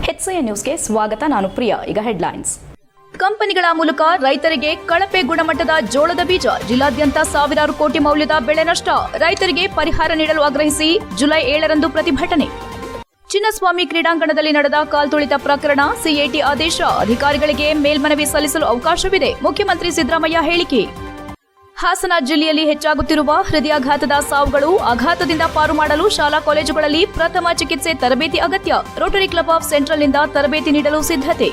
HCN ನ್ಯೂಸ್ಗೆ ಸ್ವಾಗತ. ನಾನು ಪ್ರಿಯಾ. ಈಗ ಹೆಡ್ಲೈನ್ಸ್. ಕಂಪನಿಗಳ ಮೂಲಕ ರೈತರಿಗೆ ಕಳಪೆ ಗುಣಮಟ್ಟದ ಜೋಳದ ಬೀಜ, ಜಿಲ್ಲಾದ್ಯಂತ ಸಾವಿರಾರು ಕೋಟಿ ಮೌಲ್ಯದ ಬೆಳೆ ನಷ್ಟ, ರೈತರಿಗೆ ಪರಿಹಾರ ನೀಡಲು ಆಗ್ರಹಿಸಿ ಜುಲೈ 7ರಂದು ಪ್ರತಿಭಟನೆ. ಚಿನ್ನಸ್ವಾಮಿ ಕ್ರೀಡಾಂಗಣದಲ್ಲಿ ನಡೆದ ಕಾಲ್ತುಳಿತ ಪ್ರಕರಣ, ಸಿಎಟಿ ಆದೇಶ, ಅಧಿಕಾರಿಗಳಿಗೆ ಮೇಲ್ಮನವಿ ಸಲ್ಲಿಸಲು ಅವಕಾಶವಿದೆ, ಮುಖ್ಯಮಂತ್ರಿ ಸಿದ್ದರಾಮಯ್ಯ ಹೇಳಿಕೆ. ಹಾಸನ ಜಿಲ್ಲೆಯಲ್ಲಿ ಹೆಚ್ಚಾಗುತ್ತಿರುವ ಹೃದಯಾಘಾತದ ಸಾವುಗಳು, ಆಘಾತದಿಂದ ಪಾರು ಮಾಡಲು ಶಾಲಾ ಕಾಲೇಜುಗಳಲ್ಲಿ ಪ್ರಥಮ ಚಿಕಿತ್ಸೆ ತರಬೇತಿ ಅಗತ್ಯ, ರೋಟರಿ ಕ್ಲಬ್ ಆಫ್ ಸೆಂಟ್ರಲ್ನಿಂದ ತರಬೇತಿ ನೀಡಲು ಸಿದ್ಧತೆ.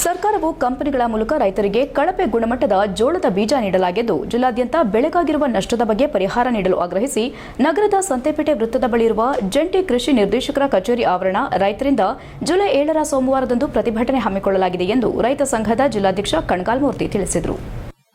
ಸರ್ಕಾರವು ಕಂಪನಿಗಳ ಮೂಲಕ ರೈತರಿಗೆ ಕಳಪೆ ಗುಣಮಟ್ಟದ ಜೋಳದ ಬೀಜ ನೀಡಲಾಗಿದ್ದು, ಜಿಲ್ಲಾದ್ಯಂತ ಬೆಳೆಗಾಗಿರುವ ನಷ್ಟದ ಬಗ್ಗೆ ಪರಿಹಾರ ನೀಡಲು ಆಗ್ರಹಿಸಿ ನಗರದ ಸಂತೆಪೇಟೆ ವೃತ್ತದ ಬಳಿ ಇರುವ ಜಂಟಿ ಕೃಷಿ ನಿರ್ದೇಶಕರ ಕಚೇರಿ ಆವರಣ ರೈತರಿಂದ ಜುಲೈ 7ರ ಸೋಮವಾರದಂದು ಪ್ರತಿಭಟನೆ ಹಮ್ಮಿಕೊಳ್ಳಲಾಗಿದೆ ಎಂದು ರೈತ ಸಂಘದ ಜಿಲ್ಲಾಧ್ಯಕ್ಷ ಕಣ್ಗಾಲ್ ಮೂರ್ತಿ ತಿಳಿಸಿದರು.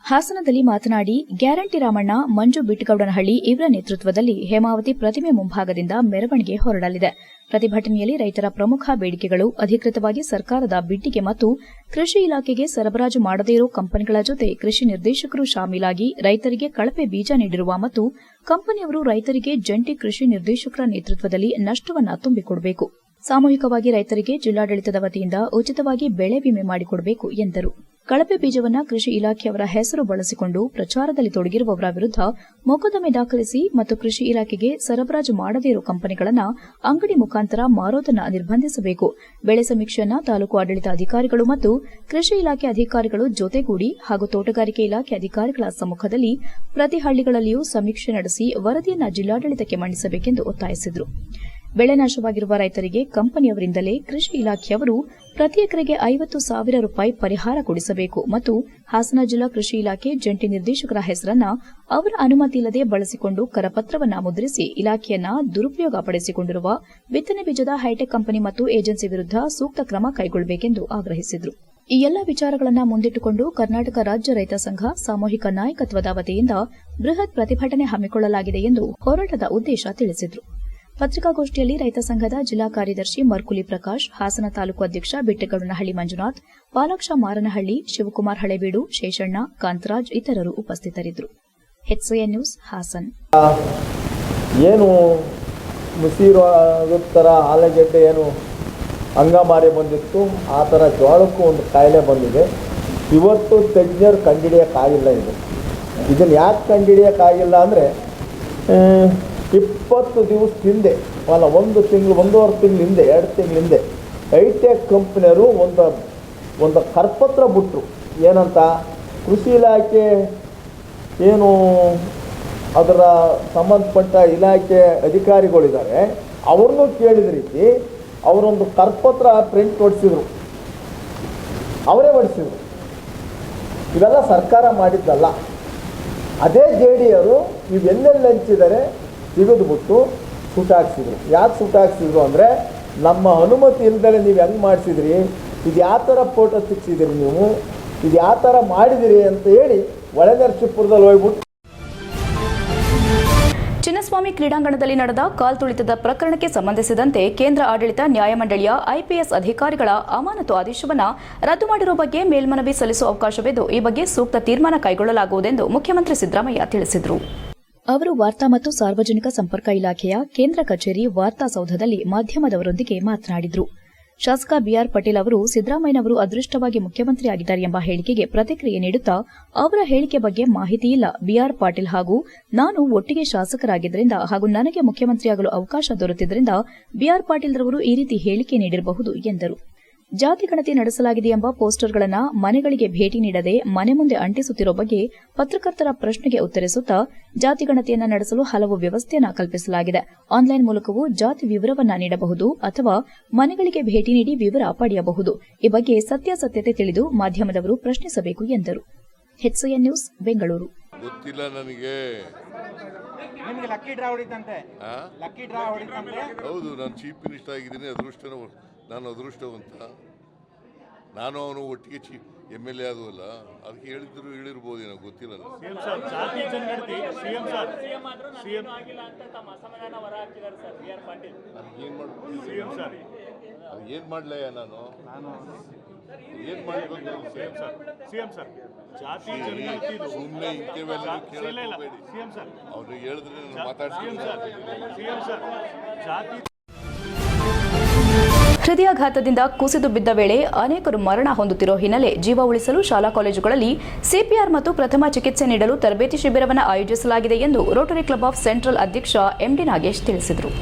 ಹಾಸನದಲ್ಲಿ ಮಾತನಾಡಿ, ಗ್ಯಾರಂಟಿ ರಾಮಣ್ಣ, ಮಂಜು ಬಿಟ್ಟಗೌಡನಹಳ್ಳಿ ಇವರ ನೇತೃತ್ವದಲ್ಲಿ ಹೇಮಾವತಿ ಪ್ರತಿಮೆ ಮುಂಭಾಗದಿಂದ ಮೆರವಣಿಗೆ ಹೊರಡಲಿದೆ. ಪ್ರತಿಭಟನೆಯಲ್ಲಿ ರೈತರ ಪ್ರಮುಖ ಬೇಡಿಕೆಗಳು ಅಧಿಕೃತವಾಗಿ ಸರ್ಕಾರದ ಬಿಡ್ಡಿಗೆ ಮತ್ತು ಕೃಷಿ ಇಲಾಖೆಗೆ ಸರಬರಾಜು ಮಾಡದೇ ಇರೋ ಕಂಪನಿಗಳ ಜೊತೆ ಕೃಷಿ ನಿರ್ದೇಶಕರು ಶಾಮೀಲಾಗಿ ರೈತರಿಗೆ ಕಳಪೆ ಬೀಜ ನೀಡಿರುವ ಮತ್ತು ಕಂಪನಿಯವರು ರೈತರಿಗೆ ಜಂಟಿ ಕೃಷಿ ನಿರ್ದೇಶಕರ ನೇತೃತ್ವದಲ್ಲಿ ನಷ್ಟವನ್ನು ತುಂಬಿಕೊಡಬೇಕು. ಸಾಮೂಹಿಕವಾಗಿ ರೈತರಿಗೆ ಜಿಲ್ಲಾಡಳಿತದ ವತಿಯಿಂದ ಉಚಿತವಾಗಿ ಬೆಳೆ ವಿಮೆ ಮಾಡಿಕೊಡಬೇಕು ಎಂದರು. ಕಳಪೆ ಬೀಜವನ್ನು ಕೃಷಿ ಇಲಾಖೆಯವರ ಹೆಸರು ಬಳಸಿಕೊಂಡು ಪ್ರಚಾರದಲ್ಲಿ ತೊಡಗಿರುವವರ ವಿರುದ್ಧ ಮೊಕದ್ದಮೆ ದಾಖಲಿಸಿ ಮತ್ತು ಕೃಷಿ ಇಲಾಖೆಗೆ ಸರಬರಾಜು ಮಾಡದೇ ಇರುವ ಕಂಪನಿಗಳನ್ನು ಅಂಗಡಿ ಮುಖಾಂತರ ಮಾರೋದನ್ನು ನಿರ್ಬಂಧಿಸಬೇಕು. ಬೆಳೆ ಸಮೀಕ್ಷೆಯನ್ನು ತಾಲೂಕು ಆಡಳಿತ ಅಧಿಕಾರಿಗಳು ಮತ್ತು ಕೃಷಿ ಇಲಾಖೆ ಅಧಿಕಾರಿಗಳು ಜೊತೆಗೂಡಿ ಹಾಗೂ ತೋಟಗಾರಿಕೆ ಇಲಾಖೆ ಅಧಿಕಾರಿಗಳ ಸಮ್ಮುಖದಲ್ಲಿ ಪ್ರತಿ ಹಳ್ಳಿಗಳಲ್ಲಿಯೂ ಸಮೀಕ್ಷೆ ನಡೆಸಿ ವರದಿಯನ್ನು ಜಿಲ್ಲಾಡಳಿತಕ್ಕೆ ಮಂಡಿಸಬೇಕೆಂದು ಒತ್ತಾಯಿಸಿದರು. ಬೆಳೆ ನಾಶವಾಗಿರುವ ರೈತರಿಗೆ ಕಂಪನಿಯವರಿಂದಲೇ ಕೃಷಿ ಇಲಾಖೆಯವರು ಪ್ರತಿ ಎಕರೆಗೆ 50,000 ರೂಪಾಯಿ ಪರಿಹಾರ ಕೊಡಿಸಬೇಕು ಮತ್ತು ಹಾಸನ ಜಿಲ್ಲಾ ಕೃಷಿ ಇಲಾಖೆ ಜಂಟಿ ನಿರ್ದೇಶಕರ ಹೆಸರನ್ನು ಅವರ ಅನುಮತಿ ಇಲ್ಲದೆ ಬಳಸಿಕೊಂಡು ಕರಪತ್ರವನ್ನು ಮುದ್ರಿಸಿ ಇಲಾಖೆಯನ್ನ ದುರುಪಯೋಗ ಪಡಿಸಿಕೊಂಡಿರುವ ಬಿತ್ತನೆ ಬೀಜದ ಹೈಟೆಕ್ ಕಂಪನಿ ಮತ್ತು ಏಜೆನ್ಸಿ ವಿರುದ್ಧ ಸೂಕ್ತ ಕ್ರಮ ಕೈಗೊಳ್ಳಬೇಕೆಂದು ಆಗ್ರಹಿಸಿದರು. ಈ ಎಲ್ಲ ವಿಚಾರಗಳನ್ನು ಮುಂದಿಟ್ಟುಕೊಂಡು ಕರ್ನಾಟಕ ರಾಜ್ಯ ರೈತ ಸಂಘ ಸಾಮೂಹಿಕ ನಾಯಕತ್ವದ ವತಿಯಿಂದ ಬೃಹತ್ ಪ್ರತಿಭಟನೆ ಹಮ್ಮಿಕೊಳ್ಳಲಾಗಿದೆ ಎಂದು ಹೋರಾಟದ ಉದ್ದೇಶ ತಿಳಿಸಿದರು. ಪತ್ರಿಕಾಗೋಷ್ಠಿಯಲ್ಲಿ ರೈತ ಸಂಘದ ಜಿಲ್ಲಾ ಕಾರ್ಯದರ್ಶಿ ಮರ್ಕುಲಿ ಪ್ರಕಾಶ್, ಹಾಸನ ತಾಲೂಕು ಅಧ್ಯಕ್ಷ ಬಿಟ್ಟಗೌಡನಹಳ್ಳಿ ಮಂಜುನಾಥ್, ಪಾಲಾಕ್ಷ ಮಾರನಹಳ್ಳಿ, ಶಿವಕುಮಾರ್ ಹಳೇಬೀಡು, ಶೇಷಣ್ಣ, ಕಾಂತರಾಜ್ ಇತರರು ಉಪಸ್ಥಿತರಿದ್ದರು. HCN news, Hassan. ಏನು ಮುಸಿರುತ್ತರ ಆಲೂಗೆಡ್ಡೆ ಏನು ಅಂಗಮಾರಿ ಬಂದಿತ್ತು, ಆ ಥರ ಜೋಳಕ್ಕೂ ಒಂದು ಕಾಯಿಲೆ ಬಂದಿದೆ. ಇವತ್ತು ತಜ್ಞರು ಕಂಡುಹಿಡಿಯೋಕ್ಕಾಗಿಲ್ಲ. ಇದನ್ನು ಯಾಕೆ ಕಂಡುಹಿಡಿಯೋಕ್ಕಾಗಿಲ್ಲ ಅಂದರೆ 20 ದಿವಸದ ಹಿಂದೆ, ಅಲ್ಲ 1 ತಿಂಗಳು 1.5 ತಿಂಗಳ ಹಿಂದೆ, 2 ತಿಂಗಳ ಹಿಂದೆ ಹೈಟೆಕ್ ಕಂಪ್ನಿಯವರು ಒಂದು ಕರಪತ್ರ ಬಿಟ್ಟರು. ಏನಂತ, ಕೃಷಿ ಇಲಾಖೆ ಏನು ಅದರ ಸಂಬಂಧಪಟ್ಟ ಇಲಾಖೆ ಅಧಿಕಾರಿಗಳಿದ್ದಾರೆ, ಅವ್ರನ್ನೂ ಕೇಳಿದ ರೀತಿ ಅವರೊಂದು ಕರಪತ್ರ ಪ್ರಿಂಟ್ ಹೊಡಿಸಿದ್ರು. ಅವರೇ ಹೊಡಿಸಿದ್ರು. ಇವೆಲ್ಲ ಸರ್ಕಾರ ಮಾಡಿದ್ದಲ್ಲ. ಅದೇ JDಯವರು ಇವೆಲ್ಲೆಲ್ಲಿ ಹಂಚಿದ್ದಾರೆ ತೆಗೆದುಬಿಟ್ಟು ಸುಟ್ಟಾಕ್ಸಿದ್ರು. ಯಾಕೆ ಸುಟ್ಟಾಕ್ಸಿದ್ರು ಅಂದರೆ, ನಮ್ಮ ಅನುಮತಿ ಇಲ್ಲದೆ ನೀವು ಹೆಂಗೆ ಮಾಡಿಸಿದ್ರಿ, ಇದು ಯಾವ ಥರ ಫೋಟೋ ತೆಗೆಸಿದಿರಿ, ನೀವು ಇದು ಯಾವ ಥರ ಮಾಡಿದಿರಿ ಅಂತ ಹೇಳಿ ಒಳನರಸೀಪುರದಲ್ಲಿ ಹೋಗ್ಬಿಟ್ಟು. ಚಿನ್ನಸ್ವಾಮಿ ಕ್ರೀಡಾಂಗಣದಲ್ಲಿ ನಡೆದ ಕಾಲ್ತುಳಿತದ ಪ್ರಕರಣಕ್ಕೆ ಸಂಬಂಧಿಸಿದಂತೆ ಕೇಂದ್ರ ಆಡಳಿತ ನ್ಯಾಯಮಂಡಳಿಯ IPS ಅಧಿಕಾರಿಗಳ ಅಮಾನತು ಆದೇಶವನ್ನು ರದ್ದು ಮಾಡಿರುವ ಬಗ್ಗೆ ಮೇಲ್ಮನವಿ ಸಲ್ಲಿಸುವ ಅವಕಾಶವಿದ್ದು, ಈ ಬಗ್ಗೆ ಸೂಕ್ತ ತೀರ್ಮಾನ ಕೈಗೊಳ್ಳಲಾಗುವುದೆಂದು ಮುಖ್ಯಮಂತ್ರಿ ಸಿದ್ದರಾಮಯ್ಯ ತಿಳಿಸಿದರು. ಅವರು ವಾರ್ತಾ ಮತ್ತು ಸಾರ್ವಜನಿಕ ಸಂಪರ್ಕ ಇಲಾಖೆಯ ಕೇಂದ್ರ ಕಚೇರಿ ವಾರ್ತಾಸೌಧದಲ್ಲಿ ಮಾಧ್ಯಮದವರೊಂದಿಗೆ ಮಾತನಾಡಿದರು. ಶಾಸಕ BR ಪಾಟೀಲ್ ಅವರು ಸಿದ್ದರಾಮಯ್ಯನವರು ಅದೃಷ್ಟವಾಗಿ ಮುಖ್ಯಮಂತ್ರಿಯಾಗಿದ್ದಾರೆ ಎಂಬ ಹೇಳಿಕೆಗೆ ಪ್ರತಿಕ್ರಿಯೆ ನೀಡುತ್ತಾ, ಅವರ ಹೇಳಿಕೆ ಬಗ್ಗೆ ಮಾಹಿತಿ ಇಲ್ಲ. BR ಪಾಟೀಲ್ ಹಾಗೂ ನಾನು ಒಟ್ಟಿಗೆ ಶಾಸಕರಾಗಿದ್ದರಿಂದ ಹಾಗೂ ನನಗೆ ಮುಖ್ಯಮಂತ್ರಿಯಾಗಲು ಅವಕಾಶ ದೊರೆತಿದ್ದರಿಂದ BR ಪಾಟೀಲ್ ರವರು ಈ ರೀತಿ ಹೇಳಿಕೆ ನೀಡಿರಬಹುದು ಎಂದರು. ಜಾತಿ ಗಣತಿ ನಡೆಸಲಾಗಿದೆ ಎಂಬ ಪೋಸ್ಟರ್ಗಳನ್ನು ಮನೆಗಳಿಗೆ ಭೇಟಿ ನೀಡದೆ ಮನೆ ಮುಂದೆ ಅಂಟಿಸುತ್ತಿರುವ ಬಗ್ಗೆ ಪತ್ರಕರ್ತರ ಪ್ರಶ್ನೆಗೆ ಉತ್ತರಿಸುತ್ತಾ, ಜಾತಿ ಗಣತಿಯನ್ನು ನಡೆಸಲು ಹಲವು ವ್ಯವಸ್ಥೆಯನ್ನು ಕಲ್ಪಿಸಲಾಗಿದೆ. ಆನ್ಲೈನ್ ಮೂಲಕವೂ ಜಾತಿ ವಿವರವನ್ನು ನೀಡಬಹುದು ಅಥವಾ ಮನೆಗಳಿಗೆ ಭೇಟಿ ನೀಡಿ ವಿವರ ಪಡೆಯಬಹುದು. ಈ ಬಗ್ಗೆ ಸತ್ಯಾಸತ್ಯತೆ ತಿಳಿದು ಮಾಧ್ಯಮದವರು ಪ್ರಶ್ನಿಸಬೇಕು ಎಂದರು. HCN news, Bengaluru. ಗೊತ್ತಿಲ್ಲ ನನಗೆ. ನಿಮಗೆ ಲಕ್ಕಿ ಡ್ರಾ ಹೊಡಿತಂತೆ. ಲಕ್ಕಿ ಡ್ರಾ ಹೊಡಿತಂತೆ. ಹೌದು, ನಾನು ಚೀಫ್ ಮಿನಿಸ್ಟರ್ ಆಗಿದ್ದೀನಿ. ನಾನು ಅದೃಷ್ಟವಂತ. ನಾನು ಅವನು ಒಟ್ಟಿಗೆ MLA ಆದವಲ್ಲ, ಅದಕ್ಕೆ ಹೇಳಿರ್ಬೋದು, ಏನೋ ಗೊತ್ತಿಲ್ಲ. ಅದು ಏನು ಮಾಡಲಯ್ಯ ನಾನು ಏನ್ ಮಾಡ್ಬೇಕು ಸಿಎಂ ಸರ್ ಜಾತಿ ಜನಗಣತಿ ಇದು ಸುಮ್ಮನೆ ಇಂಥವೆಲ್ಲ ಇಲ್ಲ ಇಲ್ಲ ಕೇಳಬೇಡಿ. ಸಿಎಂ ಸರ್ ಅವ್ರಿಗೆ ಹೇಳಿದ್ರೆ ನಾನು ಸಿಎಂ ಮಾತಾಡ್ತೀನಿ. ಸರ್ ಸಿಎಂ ಸರ್ ಜಾತಿ ಹೃದಯಾಘಾತದಿಂದ ಕುಸಿದು ಬಿದ್ದ ವೇಳೆ ಅನೇಕರು ಮರಣ ಹೊಂದುತ್ತಿರುವ ಹಿನ್ನೆಲೆ ಜೀವ ಉಳಿಸಲು ಶಾಲಾ ಕಾಲೇಜುಗಳಲ್ಲಿ ಸಿಪಿಆರ್ ಮತ್ತು ಪ್ರಥಮ ಚಿಕಿತ್ಸೆ ನೀಡಲು ತರಬೇತಿ ಶಿಬಿರವನ್ನು ಆಯೋಜಿಸಲಾಗಿದೆ ಎಂದು ರೋಟರಿ ಕ್ಲಬ್ ಆಫ್ ಸೆಂಟ್ರಲ್ ಅಧ್ಯಕ್ಷ ಎಂಡಿ ನಾಗೇಶ್ ತಿಳಿಸಿದರು.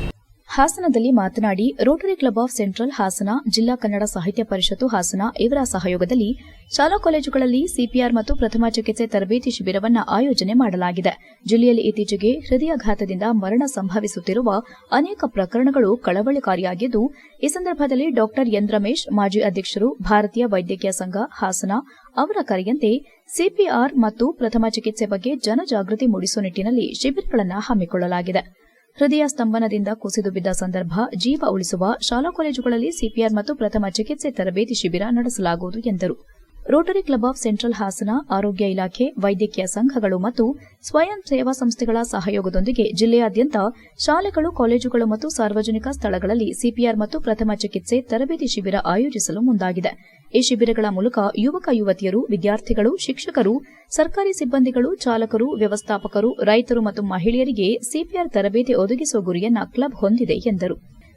ಹಾಸನದಲ್ಲಿ ಮಾತನಾಡಿ Rotary club of central Hassan, ಜಿಲ್ಲಾ ಕನ್ನಡ ಸಾಹಿತ್ಯ ಪರಿಷತ್ತು ಹಾಸನ ಇವರ ಸಹಯೋಗದಲ್ಲಿ ಶಾಲಾ ಕಾಲೇಜುಗಳಲ್ಲಿ ಸಿಪಿಆರ್ ಮತ್ತು ಪ್ರಥಮ ಚಿಕಿತ್ಸೆ ತರಬೇತಿ ಶಿಬಿರವನ್ನು ಆಯೋಜನೆ ಮಾಡಲಾಗಿದೆ. ಜಿಲ್ಲೆಯಲ್ಲಿ ಇತ್ತೀಚೆಗೆ ಹೃದಯಾಘಾತದಿಂದ ಮರಣ ಸಂಭವಿಸುತ್ತಿರುವ ಅನೇಕ ಪ್ರಕರಣಗಳು ಕಳವಳಕಾರಿಯಾಗಿದ್ದು, ಈ ಸಂದರ್ಭದಲ್ಲಿ ಡಾ ಎನ್ ರಮೇಶ್, ಮಾಜಿ ಅಧ್ಯಕ್ಷರು, ಭಾರತೀಯ ವೈದ್ಯಕೀಯ ಸಂಘ ಹಾಸನ ಅವರ ಕರೆಯಂತೆ ಸಿಪಿಆರ್ ಮತ್ತು ಪ್ರಥಮ ಚಿಕಿತ್ಸೆ ಬಗ್ಗೆ ಜನಜಾಗೃತಿ ಮೂಡಿಸುವ ನಿಟ್ಟಿನಲ್ಲಿ ಶಿಬಿರಗಳನ್ನು ಹಮ್ಮಿಕೊಳ್ಳಲಾಗಿದೆ. ಹೃದಯ ಸ್ತಂಭನದಿಂದ ಕುಸಿದು ಬಿದ್ದ ಸಂದರ್ಭ ಜೀವ ಉಳಿಸುವ ಶಾಲಾ ಕಾಲೇಜುಗಳಲ್ಲಿ ಸಿಪಿಆರ್ ಮತ್ತು ಪ್ರಥಮ ಚಿಕಿತ್ಸೆ ತರಬೇತಿ ಶಿಬಿರ ನಡೆಸಲಾಗುವುದು ಎಂದರು. Rotary club of central Hassan, ಆರೋಗ್ಯ ಇಲಾಖೆ, ವೈದ್ಯಕೀಯ ಸಂಘಗಳು ಮತ್ತು ಸ್ವಯಂ ಸೇವಾ ಸಂಸ್ಥೆಗಳ ಸಹಯೋಗದೊಂದಿಗೆ ಜಿಲ್ಲೆಯಾದ್ಯಂತ ಶಾಲೆಗಳು, ಕಾಲೇಜುಗಳು ಮತ್ತು ಸಾರ್ವಜನಿಕ ಸ್ಥಳಗಳಲ್ಲಿ ಸಿಪಿಆರ್ ಮತ್ತು ಪ್ರಥಮ ಚಿಕಿತ್ಸೆ ತರಬೇತಿ ಶಿಬಿರ ಆಯೋಜಿಸಲು ಮುಂದಾಗಿದೆ. ಈ ಶಿಬಿರಗಳ ಮೂಲಕ ಯುವಕ ಯುವತಿಯರು, ವಿದ್ಯಾರ್ಥಿಗಳು, ಶಿಕ್ಷಕರು, ಸರ್ಕಾರಿ ಸಿಬ್ಬಂದಿಗಳು, ಚಾಲಕರು, ವ್ಯವಸ್ಥಾಪಕರು, ರೈತರು ಮತ್ತು ಮಹಿಳೆಯರಿಗೆ ಸಿಪಿಆರ್ ತರಬೇತಿ ಒದಗಿಸುವ ಗುರಿಯನ್ನ ಕ್ಲಬ್ ಹೊಂದಿದೆ ಎಂದರು.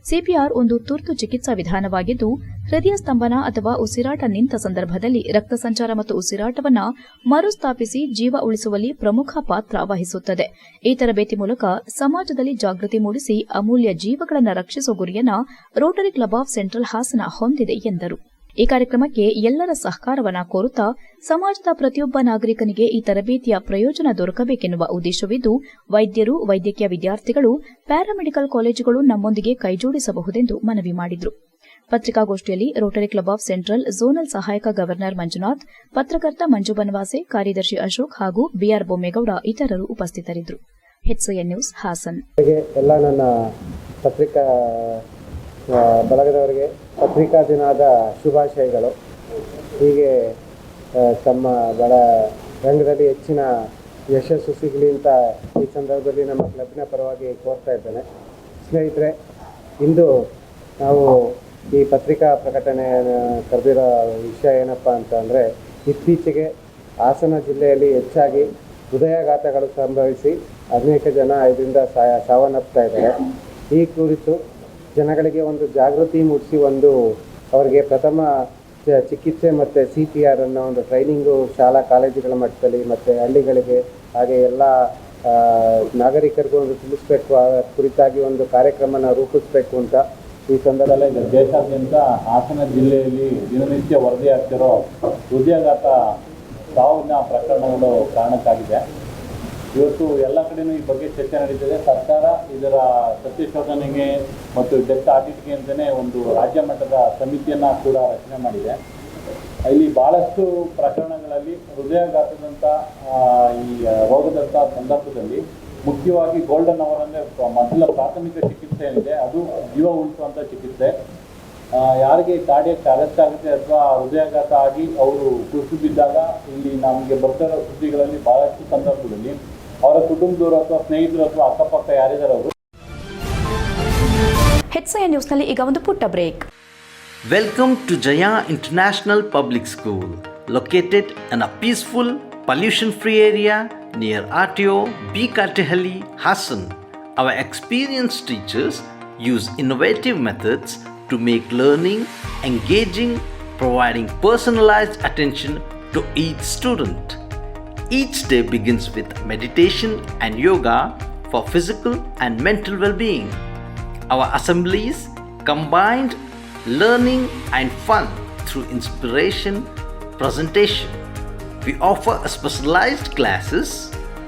ಸಿಪಿಆರ್ ಒಂದು ತುರ್ತು ಚಿಕಿತ್ಸಾ ವಿಧಾನವಾಗಿದ್ದು, ಹೃದಯ ಸ್ತಂಭನ ಅಥವಾ ಉಸಿರಾಟ ನಿಂತ ಸಂದರ್ಭದಲ್ಲಿ ರಕ್ತ ಸಂಚಾರ ಮತ್ತು ಉಸಿರಾಟವನ್ನು ಮರುಸ್ಥಾಪಿಸಿ ಜೀವ ಉಳಿಸುವಲ್ಲಿ ಪ್ರಮುಖ ಪಾತ್ರ ವಹಿಸುತ್ತದೆ. ಈ ತರಬೇತಿ ಮೂಲಕ ಸಮಾಜದಲ್ಲಿ ಜಾಗೃತಿ ಮೂಡಿಸಿ ಅಮೂಲ್ಯ ಜೀವಗಳನ್ನು ರಕ್ಷಿಸುವ ಗುರಿಯನ್ನು Rotary club of central Hassan ಹೊಂದಿದೆ ಎಂದರು. ಈ ಕಾರ್ಯಕ್ರಮಕ್ಕೆ ಎಲ್ಲರ ಸಹಕಾರವನ್ನು ಕೋರುತ್ತಾ ಸಮಾಜದ ಪ್ರತಿಯೊಬ್ಬ ನಾಗರಿಕನಿಗೆ ಈ ತರಬೇತಿಯ ಪ್ರಯೋಜನ ದೊರಕಬೇಕೆನ್ನುವ ಉದ್ದೇಶವಿದ್ದು, ವೈದ್ಯರು, ವೈದ್ಯಕೀಯ ವಿದ್ಯಾರ್ಥಿಗಳು, ಪ್ಯಾರಾಮೆಡಿಕಲ್ ಕಾಲೇಜುಗಳು ನಮ್ಮೊಂದಿಗೆ ಕೈಜೋಡಿಸಬಹುದೆಂದು ಮನವಿ ಮಾಡಿದರು. ಪತ್ರಿಕಾಗೋಷ್ಠಿಯಲ್ಲಿ Rotary club of central zonal ಸಹಾಯಕ ಗವರ್ನರ್ ಮಂಜುನಾಥ್, ಪತ್ರಕರ್ತ ಮಂಜು ಬನವಾಸೆ, ಕಾರ್ಯದರ್ಶಿ ಅಶೋಕ್ ಹಾಗೂ ಬಿಆರ್ ಬೊಮ್ಮೇಗೌಡ ಇತರರು ಉಪಸ್ಥಿತರಿದ್ದರು. HCN news Hassan. ಎಲ್ಲ ನನ್ನ ಪತ್ರಿಕಾ ಬಳಗದವರಿಗೆ ಪತ್ರಿಕಾ ದಿನದ ಶುಭಾಶಯಗಳು. ಹೀಗೆ ತಮ್ಮ ರಂಗದಲ್ಲಿ ಹೆಚ್ಚಿನ ಯಶಸ್ಸು ಸಿಗಲಿ ಅಂತ ಈ ಸಂದರ್ಭದಲ್ಲಿ ನಮ್ಮ ಕ್ಲಬ್ನ ಪರವಾಗಿ ಕೋರ್ತಾ ಇದ್ದೇನೆ. ಸ್ನೇಹಿತರೆ, ಇಂದು ನಾವು ಈ ಪತ್ರಿಕಾ ಪ್ರಕಟಣೆಯನ್ನು ಕರೆದಿರೋ ವಿಷಯ ಏನಪ್ಪ ಅಂತ ಅಂದರೆ, ಇತ್ತೀಚೆಗೆ ಹಾಸನ ಜಿಲ್ಲೆಯಲ್ಲಿ ಹೆಚ್ಚಾಗಿ ಹೃದಯಾಘಾತಗಳು ಸಂಭವಿಸಿ ಅನೇಕ ಜನ ಇದರಿಂದ ಸಾವನ್ನಪ್ತಾ ಇದ್ದಾರೆ. ಈ ಕುರಿತು ಜನಗಳಿಗೆ ಒಂದು ಜಾಗೃತಿ ಮೂಡಿಸಿ ಅವರಿಗೆ ಪ್ರಥಮ ಚಿಕಿತ್ಸೆ ಮತ್ತು CPR ಅನ್ನೋ ಒಂದು ಟ್ರೈನಿಂಗು ಶಾಲಾ ಕಾಲೇಜುಗಳ ಮಟ್ಟದಲ್ಲಿ ಮತ್ತು ಹಳ್ಳಿಗಳಿಗೆ ಹಾಗೆ ಎಲ್ಲ ನಾಗರಿಕರಿಗೂ ಒಂದು ತಿಳಿಸ್ಬೇಕು, ಕುರಿತಾಗಿ ಒಂದು ಕಾರ್ಯಕ್ರಮನ ರೂಪಿಸಬೇಕು ಅಂತ ಈ ಸಂದರ್ಭದಲ್ಲಿ ದೇಶಾದ್ಯಂತ ಹಾಸನ ಜಿಲ್ಲೆಯಲ್ಲಿ ದಿನನಿತ್ಯ ವರದಿಯಾಗ್ತಿರೋ ಹೃದಯಾಘಾತ ಸಾವಿನ ಪ್ರಕರಣಗಳು ಕಾರಣಕ್ಕಾಗಿದೆ. ಇವತ್ತು ಎಲ್ಲ ಕಡೆಯೂ ಈ ಬಗ್ಗೆ ಚರ್ಚೆ ನಡೀತಿದೆ. ಸರ್ಕಾರ ಇದರ ಸತ್ಯಶೋಧನೆಗೆ ಮತ್ತು ಡೆತ್ ಆಡಿಟ್ಗೆ ಅಂತಲೇ ಒಂದು ರಾಜ್ಯ ಮಟ್ಟದ ಸಮಿತಿಯನ್ನು ಕೂಡ ರಚನೆ ಮಾಡಿದೆ. ಇಲ್ಲಿ ಭಾಳಷ್ಟು ಪ್ರಕರಣಗಳಲ್ಲಿ ಹೃದಯಾಘಾತದಂಥ ಈ ರೋಗದಂಥ ಸಂದರ್ಭದಲ್ಲಿ ಮುಖ್ಯವಾಗಿ ಗೋಲ್ಡನ್ ಅವರ್ ಅಂದರೆ ಮೊದಲ ಪ್ರಾಥಮಿಕ ಚಿಕಿತ್ಸೆ ಏನಿದೆ ಅದು ಜೀವ ಉಳಿಸುವಂಥ ಚಿಕಿತ್ಸೆ. ಯಾರಿಗೆ ಕಾರ್ಡಿಯಕ್ ಅರೆಸ್ಟ್ ಆಗುತ್ತೆ ಅಥವಾ ಹೃದಯಾಘಾತ ಆಗಿ ಅವರು ಕುಸಿದು ಬಿದ್ದಾಗ ಇಲ್ಲಿ ನಮಗೆ ಬರ್ತಿರೋ ಸುದ್ದಿಗಳಲ್ಲಿ ಭಾಳಷ್ಟು ಸಂದರ್ಭದಲ್ಲಿ ಅವರ ಕುಟುಂಬದವರು ಅಥವಾ ಸ್ನೇಹಿತರು ಅಥವಾ ಅಕ್ಕಪಕ್ಕ ಯಾರಿದ್ದಾರೆ ಅವರು. HCN ನ್ಯೂಸ್ನಲ್ಲಿ ಈಗ ಒಂದು ಪುಟ್ಟ break. Welcome to Jaya International Public School, located in a peaceful, pollution-free area near RTO B. Katehalli, Hassan. Our experienced teachers use innovative methods to make learning engaging, providing personalized attention to each student. Each day begins with meditation and yoga for physical and mental well-being. Our assemblies combined learning and fun through inspiration, presentation. We offer specialized classes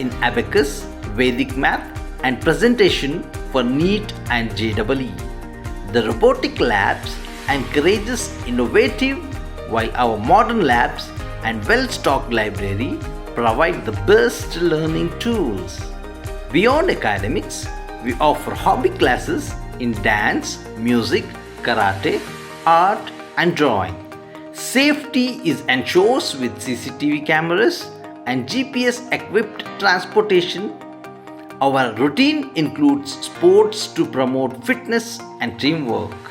in abacus, Vedic math and presentation for NEET and JEE. The robotic labs encourages innovative, while our modern labs and well-stocked library provide the best learning tools. Beyond academics, we offer hobby classes in dance, music, karate, art and drawing. Safety is ensured with CCTV cameras and GPS-equipped transportation. Our routine includes sports to promote fitness and teamwork.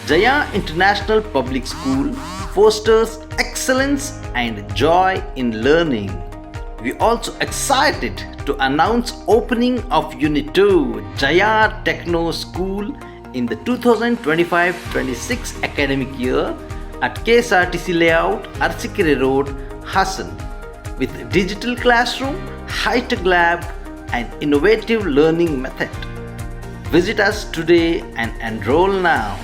Jaya International Public School fosters excellence and joy in learning. We also excited to announce opening of Unit 2 Jaya Techno School in the 2025-26 academic year at KSRTC Layout, Arsikere Road, Hassan, with digital classroom, high-tech lab, and innovative learning method. Visit us today and enroll now.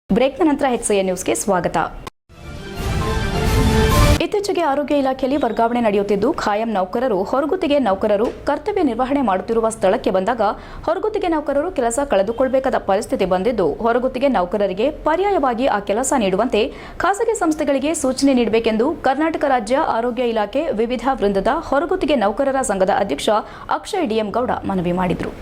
ಬ್ರೇಕ್ನ ನಂತರ HCN ನ್ಯೂಸ್ಗೆ ಸ್ವಾಗತ. ಇತ್ತೀಚೆಗೆ ಆರೋಗ್ಯ ಇಲಾಖೆಯಲ್ಲಿ ವರ್ಗಾವಣೆ ನಡೆಯುತ್ತಿದ್ದು ಖಾಯಂ ನೌಕರರು ಹೊರಗುತ್ತಿಗೆ ನೌಕರರು ಕರ್ತವ್ಯ ನಿರ್ವಹಣೆ ಮಾಡುತ್ತಿರುವ ಸ್ಥಳಕ್ಕೆ ಬಂದಾಗ ಹೊರಗುತ್ತಿಗೆ ನೌಕರರು ಕೆಲಸ ಕಳೆದುಕೊಳ್ಳಬೇಕಾದ ಪರಿಸ್ಥಿತಿ ಬಂದಿದ್ದು ಹೊರಗುತ್ತಿಗೆ ನೌಕರರಿಗೆ ಪರ್ಯಾಯವಾಗಿ ಆ ಕೆಲಸ ನೀಡುವಂತೆ ಖಾಸಗಿ ಸಂಸ್ಥೆಗಳಿಗೆ ಸೂಚನೆ ನೀಡಬೇಕೆಂದು ಕರ್ನಾಟಕ ರಾಜ್ಯ ಆರೋಗ್ಯ ಇಲಾಖೆ ವಿವಿಧ ವೃಂದದ ಹೊರಗುತ್ತಿಗೆ ನೌಕರರ ಸಂಘದ ಅಧ್ಯಕ್ಷ ಅಕ್ಷಯ್ ಡಿಎಂ ಗೌಡ ಮನವಿ ಮಾಡಿದರು.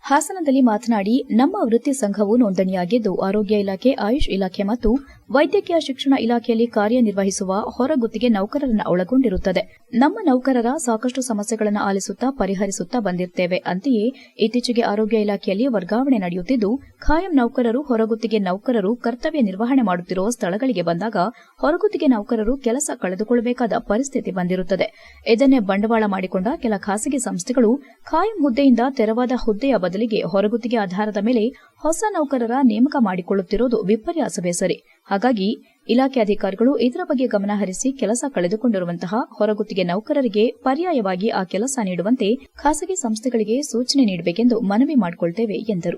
ಹಾಸನದಲ್ಲಿ ಮಾತನಾಡಿ, ನಮ್ಮ ವೃತ್ತಿ ಸಂಘವು ನೋಂದಣಿಯಾಗಿದ್ದು ಆರೋಗ್ಯ ಇಲಾಖೆ, ಆಯುಷ್ ಇಲಾಖೆ ಮತ್ತು ವೈದ್ಯಕೀಯ ಶಿಕ್ಷಣ ಇಲಾಖೆಯಲ್ಲಿ ಕಾರ್ಯನಿರ್ವಹಿಸುವ ಹೊರಗುತ್ತಿಗೆ ನೌಕರರನ್ನು ಒಳಗೊಂಡಿರುತ್ತದೆ. ನಮ್ಮ ನೌಕರರ ಸಾಕಷ್ಟು ಸಮಸ್ಯೆಗಳನ್ನು ಆಲಿಸುತ್ತಾ ಪರಿಹರಿಸುತ್ತಾ ಬಂದಿರುತ್ತೇವೆ. ಅಂತೆಯೇ ಇತ್ತೀಚೆಗೆ ಆರೋಗ್ಯ ಇಲಾಖೆಯಲ್ಲಿ ವರ್ಗಾವಣೆ ನಡೆಯುತ್ತಿದ್ದು ಖಾಯಂ ನೌಕರರು ಹೊರಗುತ್ತಿಗೆ ನೌಕರರು ಕರ್ತವ್ಯ ನಿರ್ವಹಣೆ ಮಾಡುತ್ತಿರುವ ಸ್ಥಳಗಳಿಗೆ ಬಂದಾಗ ಹೊರಗುತ್ತಿಗೆ ನೌಕರರು ಕೆಲಸ ಕಳೆದುಕೊಳ್ಳಬೇಕಾದ ಪರಿಸ್ಥಿತಿ ಬಂದಿರುತ್ತದೆ. ಇದನ್ನೇ ಬಂಡವಾಳ ಮಾಡಿಕೊಂಡ ಕೆಲ ಖಾಸಗಿ ಸಂಸ್ಥೆಗಳು ಖಾಯಂ ಹುದ್ದೆಯಿಂದ ತೆರವಾದ ಹುದ್ದೆಯ ಬದಲಿಗೆ ಹೊರಗುತ್ತಿಗೆ ಆಧಾರದ ಮೇಲೆ ಹೊಸ ನೌಕರರ ನೇಮಕ ಮಾಡಿಕೊಳ್ಳುತ್ತಿರುವುದು ವಿಪರ್ಯಾಸವೇ ಸರಿ. ಹಾಗಾಗಿ ಇಲಾಖೆ ಅಧಿಕಾರಿಗಳು ಇದರ ಬಗ್ಗೆ ಗಮನ ಹರಿಸಿ ಕೆಲಸ ಕಳೆದುಕೊಂಡಿರುವಂತಹ ಹೊರಗುತ್ತಿಗೆ ನೌಕರರಿಗೆ ಪರ್ಯಾಯವಾಗಿ ಆ ಕೆಲಸ ನೀಡುವಂತೆ ಖಾಸಗಿ ಸಂಸ್ಥೆಗಳಿಗೆ ಸೂಚನೆ ನೀಡಬೇಕೆಂದು ಮನವಿ ಮಾಡಿಕೊಳ್ಳುತ್ತೇವೆ ಎಂದರು.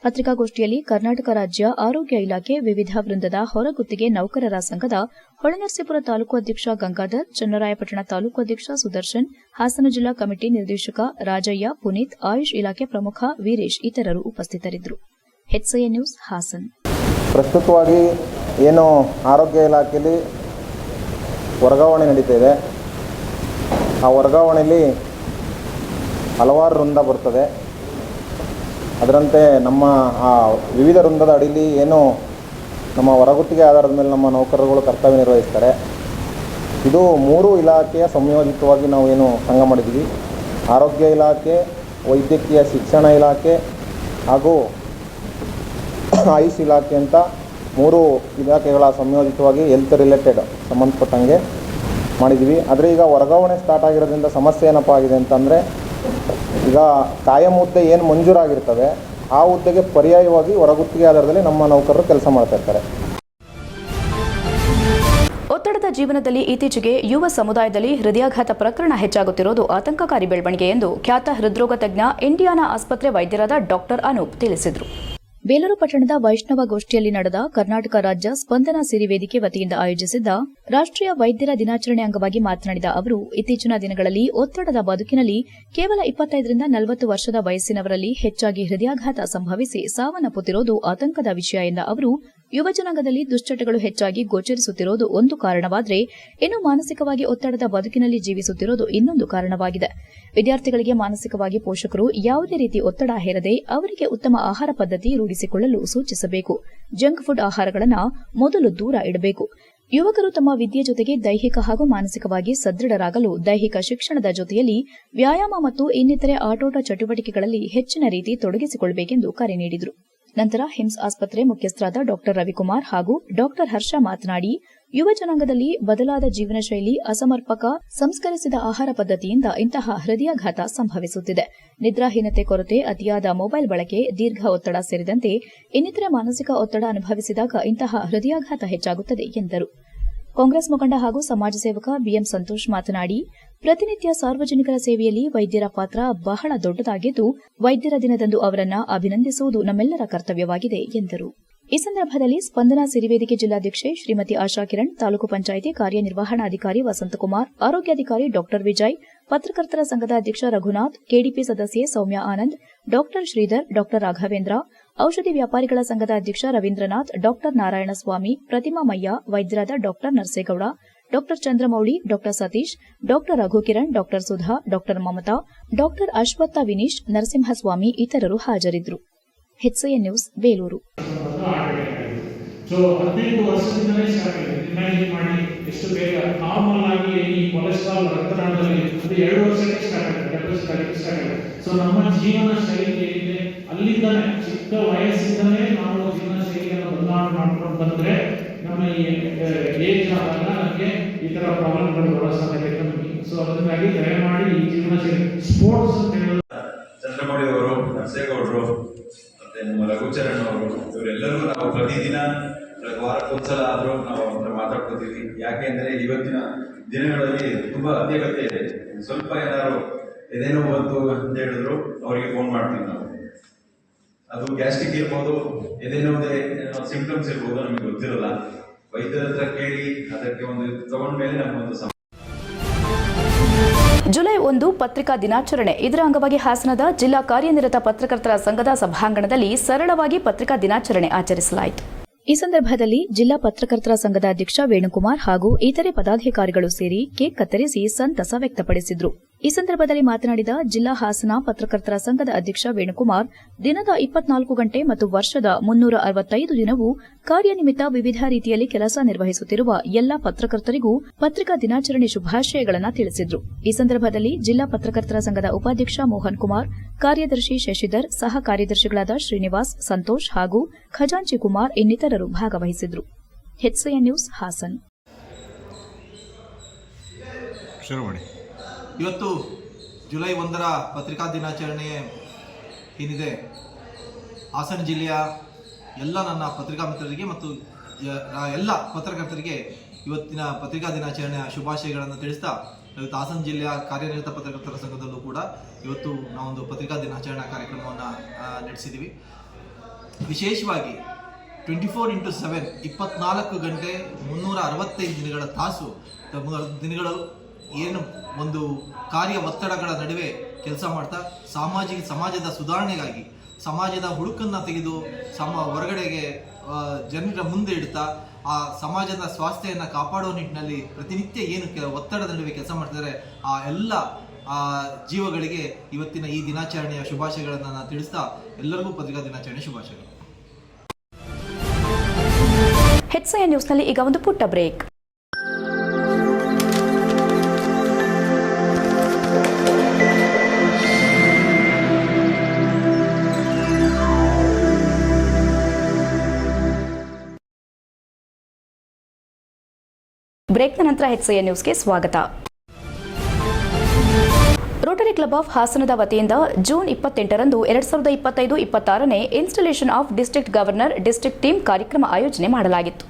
ಪತ್ರಿಕಾಗೋಷ್ಠಿಯಲ್ಲಿ ಕರ್ನಾಟಕ ರಾಜ್ಯ ಆರೋಗ್ಯ ಇಲಾಖೆ ವಿವಿಧ ವೃಂದದ ಹೊರಗುತ್ತಿಗೆ ನೌಕರರ ಸಂಘದ ಹೊಳೆನರಸೀಪುರ ತಾಲೂಕು ಅಧ್ಯಕ್ಷ ಗಂಗಾಧರ್, ಚನ್ನರಾಯಪಟ್ಟಣ ತಾಲೂಕು ಅಧ್ಯಕ್ಷ ಸುದರ್ಶನ್, ಹಾಸನ ಜಿಲ್ಲಾ ಕಮಿಟಿ ನಿರ್ದೇಶಕ ರಾಜಯ್ಯ, ಪುನೀತ್, ಆಯುಷ್ ಇಲಾಖೆ ಪ್ರಮುಖ ವೀರೇಶ್ ಇತರರು ಉಪಸ್ಥಿತರಿದ್ದರು. HCN news Hassan. ಪ್ರಸ್ತುತವಾಗಿ ಏನು ಆರೋಗ್ಯ ಇಲಾಖೆಯಲ್ಲಿ ವರ್ಗಾವಣೆ ನಡೀತಿದೆ, ಆ ವರ್ಗಾವಣೆಯಲ್ಲಿ ಹಲವಾರು ವೃಂದ ಬರ್ತದೆ. ಅದರಂತೆ ನಮ್ಮ ಆ ವಿವಿಧ ವೃಂದದ ಅಡಿಯಲ್ಲಿ ಏನು ನಮ್ಮ ಹೊರಗುತ್ತಿಗೆ ಆಧಾರದ ಮೇಲೆ ನಮ್ಮ ನೌಕರರುಗಳು ಕರ್ತವ್ಯ ನಿರ್ವಹಿಸ್ತಾರೆ. ಇದು 3 ಇಲಾಖೆಯ ಸಂಯೋಜಿತವಾಗಿ ನಾವು ಏನು ಸಂಘ ಮಾಡಿದ್ದೀವಿ. ಆರೋಗ್ಯ ಇಲಾಖೆ, ವೈದ್ಯಕೀಯ ಶಿಕ್ಷಣ ಇಲಾಖೆ ಹಾಗೂ ಆಯುಷ್ ಇಲಾಖೆ ಅಂತ 3 ಇಲಾಖೆಗಳ ಸಂಯೋಜಿತವಾಗಿ ಹೆಲ್ತ್ ರಿಲೇಟೆಡ್ ಸಂಬಂಧಪಟ್ಟಂಗೆ ಮಾಡಿದ್ದೀವಿ. ಆದರೆ ಈಗ ವರ್ಗಾವಣೆ ಸ್ಟಾರ್ಟ್ ಆಗಿರೋದ್ರಿಂದ ಸಮಸ್ಯೆ ಏನಪ್ಪ ಆಗಿದೆ ಅಂತಂದರೆ, ಈಗ ಕಾಯಂ ಹುದ್ದೆ ಏನು ಮಂಜೂರಾಗಿರ್ತವೆ ಆ ಹುದ್ದೆಗೆ ಪರ್ಯಾಯವಾಗಿ ಹೊರಗುತ್ತಿಗೆ ಆಧಾರದಲ್ಲಿ ನಮ್ಮ ನೌಕರರು ಕೆಲಸ ಮಾಡ್ತಾ ಇರ್ತಾರೆ. ಒತ್ತಡದ ಜೀವನದಲ್ಲಿ ಇತ್ತೀಚೆಗೆ ಯುವ ಸಮುದಾಯದಲ್ಲಿ ಹೃದಯಾಘಾತ ಪ್ರಕರಣ ಹೆಚ್ಚಾಗುತ್ತಿರುವುದು ಆತಂಕಕಾರಿ ಬೆಳವಣಿಗೆ ಎಂದು ಖ್ಯಾತ ಹೃದ್ರೋಗ ತಜ್ಞ ಇಂಡಿಯಾನಾ ಆಸ್ಪತ್ರೆ ವೈದ್ಯರಾದ ಡಾಕ್ಟರ್ ಅನೂಪ್ ತಿಳಿಸಿದರು. ಬೇಲೂರು ಪಟ್ಟಣದ ವೈಷ್ಣವ ಗೋಷ್ಠಿಯಲ್ಲಿ ನಡೆದ ಕರ್ನಾಟಕ ರಾಜ್ಯ ಸ್ಪಂದನ ಸಿರಿ ವೇದಿಕೆ ವತಿಯಿಂದ ಆಯೋಜಿಸಿದ್ದ ರಾಷ್ಟ್ರೀಯ ವೈದ್ಯರ ದಿನಾಚರಣೆ ಅಂಗವಾಗಿ ಮಾತನಾಡಿದ ಅವರು, ಇತ್ತೀಚಿನ ದಿನಗಳಲ್ಲಿ ಒತ್ತಡದ ಬದುಕಿನಲ್ಲಿ ಕೇವಲ 25ರಿಂದ 40 ವರ್ಷದ ವಯಸ್ಸಿನವರಲ್ಲಿ ಹೆಚ್ಚಾಗಿ ಹೃದಯಾಘಾತ ಸಂಭವಿಸಿ ಸಾವನ್ನಪ್ಪುತ್ತಿರುವುದು ಆತಂಕದ ವಿಷಯ ಎಂದ ಅವರು, ಯುವಜನಾಂಗದಲ್ಲಿ ದುಶ್ಚಟಗಳು ಹೆಚ್ಚಾಗಿ ಗೋಚರಿಸುತ್ತಿರುವುದು ಒಂದು ಕಾರಣವಾದರೆ, ಇನ್ನು ಮಾನಸಿಕವಾಗಿ ಒತ್ತಡದ ಬದುಕಿನಲ್ಲಿ ಜೀವಿಸುತ್ತಿರುವುದು ಇನ್ನೊಂದು ಕಾರಣವಾಗಿದೆ. ವಿದ್ಯಾರ್ಥಿಗಳಿಗೆ ಮಾನಸಿಕವಾಗಿ ಪೋಷಕರು ಯಾವುದೇ ರೀತಿ ಒತ್ತಡ ಹೇರದೆ ಅವರಿಗೆ ಉತ್ತಮ ಆಹಾರ ಪದ್ಧತಿ ರೂಢಿಸಿಕೊಳ್ಳಲು ಸೂಚಿಸಬೇಕು. ಜಂಕ್ ಫುಡ್ ಆಹಾರಗಳನ್ನು ಮೊದಲು ದೂರ ಇಡಬೇಕು. ಯುವಕರು ತಮ್ಮ ವಿದ್ಯೆ ಜೊತೆಗೆ ದೈಹಿಕ ಹಾಗೂ ಮಾನಸಿಕವಾಗಿ ಸದೃಢರಾಗಲು ದೈಹಿಕ ಶಿಕ್ಷಣದ ಜೊತೆಯಲ್ಲಿ ವ್ಯಾಯಾಮ ಮತ್ತು ಇನ್ನಿತರೆ ಆಟೋಟ ಚಟುವಟಿಕೆಗಳಲ್ಲಿ ಹೆಚ್ಚಿನ ರೀತಿ ತೊಡಗಿಸಿಕೊಳ್ಳಬೇಕೆಂದು ಕರೆ ನೀಡಿದರು. ನಂತರ ಹಿಮ್ಸ್ ಆಸ್ಪತ್ರೆ ಮುಖ್ಯಸ್ಥರಾದ ಡಾ ರವಿಕುಮಾರ್ ಹಾಗೂ ಡಾ ಹರ್ಷ ಮಾತನಾಡಿ, ಯುವ ಜನಾಂಗದಲ್ಲಿ ಬದಲಾದ ಜೀವನ ಶೈಲಿ, ಅಸಮರ್ಪಕ ಸಂಸ್ಕರಿಸಿದ ಆಹಾರ ಪದ್ಧತಿಯಿಂದ ಇಂತಹ ಹೃದಯಾಘಾತ ಸಂಭವಿಸುತ್ತಿದೆ. ನಿದ್ರಾಹೀನತೆ ಕೊರತೆ, ಅತಿಯಾದ ಮೊಬೈಲ್ ಬಳಕೆ, ದೀರ್ಘ ಒತ್ತಡ ಸೇರಿದಂತೆ ಇನ್ನಿತರೆ ಮಾನಸಿಕ ಒತ್ತಡ ಅನುಭವಿಸಿದಾಗ ಇಂತಹ ಹೃದಯಾಘಾತ ಹೆಚ್ಚಾಗುತ್ತದೆ ಎಂದರು. ಕಾಂಗ್ರೆಸ್ ಮುಖಂಡ ಹಾಗೂ ಸಮಾಜ ಸೇವಕ ಬಿಎಂ ಸಂತೋಷ್ ಮಾತನಾಡಿ, ಪ್ರತಿನಿತ್ಯ ಸಾರ್ವಜನಿಕರ ಸೇವೆಯಲ್ಲಿ ವೈದ್ಯರ ಪಾತ್ರ ಬಹಳ ದೊಡ್ಡದಾಗಿದ್ದು, ವೈದ್ಯರ ದಿನದಂದು ಅವರನ್ನು ಅಭಿನಂದಿಸುವುದು ನಮ್ಮೆಲ್ಲರ ಕರ್ತವ್ಯವಾಗಿದೆ ಎಂದರು. ಈ ಸಂದರ್ಭದಲ್ಲಿ ಸ್ಪಂದನ ಸಿರಿವೇದಿಕೆ ಜಿಲ್ಲಾಧ್ಯಕ್ಷೆ ಶ್ರೀಮತಿ ಆಶಾ ಕಿರಣ್, ತಾಲೂಕು ಪಂಚಾಯಿತಿ ಕಾರ್ಯನಿರ್ವಹಣಾಧಿಕಾರಿ ವಸಂತಕುಮಾರ್, ಆರೋಗ್ಯಾಧಿಕಾರಿ ಡಾ ವಿಜಯ್, ಪತ್ರಕರ್ತರ ಸಂಘದ ಅಧ್ಯಕ್ಷ ರಘುನಾಥ್, ಕೆಡಿಪಿ ಸದಸ್ಯೆ ಸೌಮ್ಯ ಆನಂದ್, ಡಾ ಶ್ರೀಧರ್, ಡಾ ರಾಘವೇಂದ್ರ, ಔಷಧಿ ವ್ಯಾಪಾರಿಗಳ ಸಂಘದ ಅಧ್ಯಕ್ಷ ರವೀಂದ್ರನಾಥ್, ಡಾ ನಾರಾಯಣಸ್ವಾಮಿ, ಪ್ರತಿಮಾ ಮಯ್ಯ, ವೈದ್ಯರಾದ ಡಾ ನರಸೇಗೌಡ, ಡಾ ಚಂದ್ರಮೌಳಿ, ಡಾ ಸತೀಶ್, ಡಾ ರಘುಕಿರಣ್, ಡಾ ಸುಧಾ, ಡಾ ಮಮತಾ, ಡಾ ಅಶ್ವತ್ಥ ವಿನೀಶ್, ನರಸಿಂಹಸ್ವಾಮಿ ಇತರರು ಹಾಜರಿದ್ದರು. HCN news Belur. ಸೊ 15 ವರ್ಷದಿಂದಲೇ ಸ್ಟಾರ್ಟ್ ಆಗಿದೆ. ಇಮ್ಯಾಜಿನ್ ಮಾಡಿ ಎಷ್ಟು ಬೇಗ ನಾರ್ಮಲ್ ಆಗಿ ಈ ಕೊಲೆಸ್ಟ್ರಾಲ್ ರಕ್ತನಾಳದಲ್ಲಿ ಅದು 2 ವರ್ಷಕ್ಕೆ ಸ್ಟಾರ್ಟ್ ಆಗಿದೆ. ಸೊ ನಮ್ಮ ಜೀವನ ಶೈಲಿ ಏನಿದೆ ಅಲ್ಲಿಂದನೇ ಚಿಕ್ಕ ವಯಸ್ಸಿಂದಲೇ ನಾವು ಜೀವನ ಶೈಲಿಯನ್ನು ಬದಲಾವಣೆ ಮಾಡ್ಕೊಂಡು ಬಂದ್ರೆ ನಮ್ಮ ಏಜ್ ಆದಾಗ ನಮಗೆ ಈ ತರ ಪ್ರಾಬ್ಲಮ್ಗಳು ಬರೋ ಸಾಧ್ಯತೆ ಕಮ್ಮಿ. ಸೊ ಅದಕ್ಕಾಗಿ ದಯಮಾಡಿ ಈ ಜೀವನ ಶೈಲಿ ಸ್ಪೋರ್ಟ್ಸ್ ಅಂತ ಹೇಳೋದು ಚಂದ್ರಮೌಳಿ ಅವರು, ನರಸೇಗೌಡರು, ಮತ್ತೆ ನಮ್ಮ ರಘುಚರಣ್ ಅವರು, ಇವರೆಲ್ಲರೂ ನಾವು ಪ್ರತಿದಿನ ವಾರಕ್ಕೊಂದ್ಸಲ ಆದರೂ ನಾವು ಅವ್ರ ಮಾತಾಡ್ಕೋತೀವಿ. ಯಾಕೆಂದ್ರೆ ಇವತ್ತಿನ ದಿನಗಳಲ್ಲಿ ತುಂಬಾ ಅತ್ಯಗತ್ಯ ಇದೆ. ಸ್ವಲ್ಪ ಏನಾದ್ರು ಏನೇನೋ ಬಂತು ಅಂತ ಹೇಳಿದ್ರು ಅವರಿಗೆ ಫೋನ್ ಮಾಡ್ತೀವಿ ನಾವು. ಅದು ಗ್ಯಾಸ್ಟ್ರಿಕ್ ಇರ್ಬೋದು, ಏನೇನೋ ಸಿಂಪ್ಟಮ್ಸ್ ಇರ್ಬೋದು, ನಮಗೆ ಗೊತ್ತಿರಲ್ಲ. ವೈದ್ಯರ ಹತ್ರ ಕೇಳಿ ಅದಕ್ಕೆ ಒಂದು ತಗೊಂಡ್ಮೇಲೆ ನಮಗೊಂದು ಜುಲೈ 1 ಪತ್ರಿಕಾ ದಿನಾಚರಣೆ. ಇದರ ಅಂಗವಾಗಿ ಹಾಸನದ ಜಿಲ್ಲಾ ಕಾರ್ಯನಿರತ ಪತ್ರಕರ್ತರ ಸಂಘದ ಸಭಾಂಗಣದಲ್ಲಿ ಸರಳವಾಗಿ ಪತ್ರಿಕಾ ದಿನಾಚರಣೆ ಆಚರಿಸಲಾಯಿತು. ಈ ಸಂದರ್ಭದಲ್ಲಿ ಜಿಲ್ಲಾ ಪತ್ರಕರ್ತರ ಸಂಘದ ಅಧ್ಯಕ್ಷ ವೇಣುಕುಮಾರ್ ಹಾಗೂ ಇತರೆ ಪದಾಧಿಕಾರಿಗಳು ಸೇರಿ ಕೇಕ್ ಕತ್ತರಿಸಿ ಸಂತಸ ವ್ಯಕ್ತಪಡಿಸಿದರು. ಈ ಸಂದರ್ಭದಲ್ಲಿ ಮಾತನಾಡಿದ ಜಿಲ್ಲಾ ಹಾಸನ ಪತ್ರಕರ್ತರ ಸಂಘದ ಅಧ್ಯಕ್ಷ ವೇಣುಕುಮಾರ್, ದಿನದ 24 ಗಂಟೆ ಮತ್ತು ವರ್ಷದ 365 ದಿನವೂ ಕಾರ್ಯನಿಮಿತ್ತ ವಿವಿಧ ರೀತಿಯಲ್ಲಿ ಕೆಲಸ ನಿರ್ವಹಿಸುತ್ತಿರುವ ಎಲ್ಲಾ ಪತ್ರಕರ್ತರಿಗೂ ಪತ್ರಿಕಾ ದಿನಾಚರಣೆ ಶುಭಾಶಯಗಳನ್ನು ತಿಳಿಸಿದರು. ಈ ಸಂದರ್ಭದಲ್ಲಿ ಜಿಲ್ಲಾ ಪತ್ರಕರ್ತರ ಸಂಘದ ಉಪಾಧ್ಯಕ್ಷ ಮೋಹನ್ ಕುಮಾರ್, ಕಾರ್ಯದರ್ಶಿ ಶಶಿಧರ್, ಸಹ ಕಾರ್ಯದರ್ಶಿಗಳಾದ ಶ್ರೀನಿವಾಸ್, ಸಂತೋಷ್ ಹಾಗೂ ಖಜಾಂಚಿ ಕುಮಾರ್ ಇನ್ನಿತರರು ಭಾಗವಹಿಸಿದರು. HCN news Hassan. ಇವತ್ತು ಜುಲೈ 1ರ ಪತ್ರಿಕಾ ದಿನಾಚರಣೆ ಏನಿದೆ, ಹಾಸನ ಜಿಲ್ಲೆಯ ಎಲ್ಲ ನನ್ನ ಪತ್ರಿಕಾ ಮಿತ್ರರಿಗೆ ಮತ್ತು ಎಲ್ಲ ಪತ್ರಕರ್ತರಿಗೆ ಇವತ್ತಿನ ಪತ್ರಿಕಾ ದಿನಾಚರಣೆಯ ಶುಭಾಶಯಗಳನ್ನು ತಿಳಿಸ್ತಾ, ಇವತ್ತು ಹಾಸನ ಜಿಲ್ಲೆಯ ಕಾರ್ಯನಿರತ ಪತ್ರಕರ್ತರ ಸಂಘದಲ್ಲೂ ಕೂಡ ಇವತ್ತು ನಾವೊಂದು ಪತ್ರಿಕಾ ದಿನಾಚರಣಾ ಕಾರ್ಯಕ್ರಮವನ್ನು ನಡೆಸಿದ್ದೀವಿ. ವಿಶೇಷವಾಗಿ 24x7 24 ಗಂಟೆ 365 ದಿನಗಳ ತಾಸು ದಿನಗಳು ಏನು ಒಂದು ಕಾರ್ಯ ಒತ್ತಡಗಳ ನಡುವೆ ಕೆಲಸ ಮಾಡ್ತಾ ಸಮಾಜದ ಸುಧಾರಣೆಗಾಗಿ ಸಮಾಜದ ಹುಡುಕನ್ನು ತೆಗೆದು ಹೊರಗಡೆಗೆ ಜನರ ಮುಂದೆ ಇಡ್ತಾ ಆ ಸಮಾಜದ ಸ್ವಾಸ್ಥ್ಯವನ್ನು ಕಾಪಾಡುವ ನಿಟ್ಟಿನಲ್ಲಿ ಪ್ರತಿನಿತ್ಯ ಏನು ಒತ್ತಡದ ನಡುವೆ ಕೆಲಸ ಮಾಡ್ತಿದ್ದಾರೆ ಆ ಎಲ್ಲ ಜೀವಗಳಿಗೆ ಇವತ್ತಿನ ಈ ದಿನಾಚರಣೆಯ ಶುಭಾಶಯಗಳನ್ನು ನಾನು ತಿಳಿಸ್ತಾ ಎಲ್ಲರಿಗೂ ಪತ್ರಿಕಾ ದಿನಾಚರಣೆ ಶುಭಾಶಯಗಳು. HCN ನ್ಯೂಸ್ನಲ್ಲಿ ಈಗ ಒಂದು ಪುಟ್ಟ ಬ್ರೇಕ್. ಬ್ರೇಕ್ನ ನಂತರ HCN ನ್ಯೂಸ್ಗೆ ಸ್ವಾಗತ. ರೋಟರಿ ಕ್ಲಬ್ ಆಫ್ ಹಾಸನದ ವತಿಯಿಂದ ಜೂನ್ 28ರಂದು 2025-26ನೇ installation of district governor district team ಕಾರ್ಯಕ್ರಮ ಆಯೋಜನೆ ಮಾಡಲಾಗಿತ್ತು.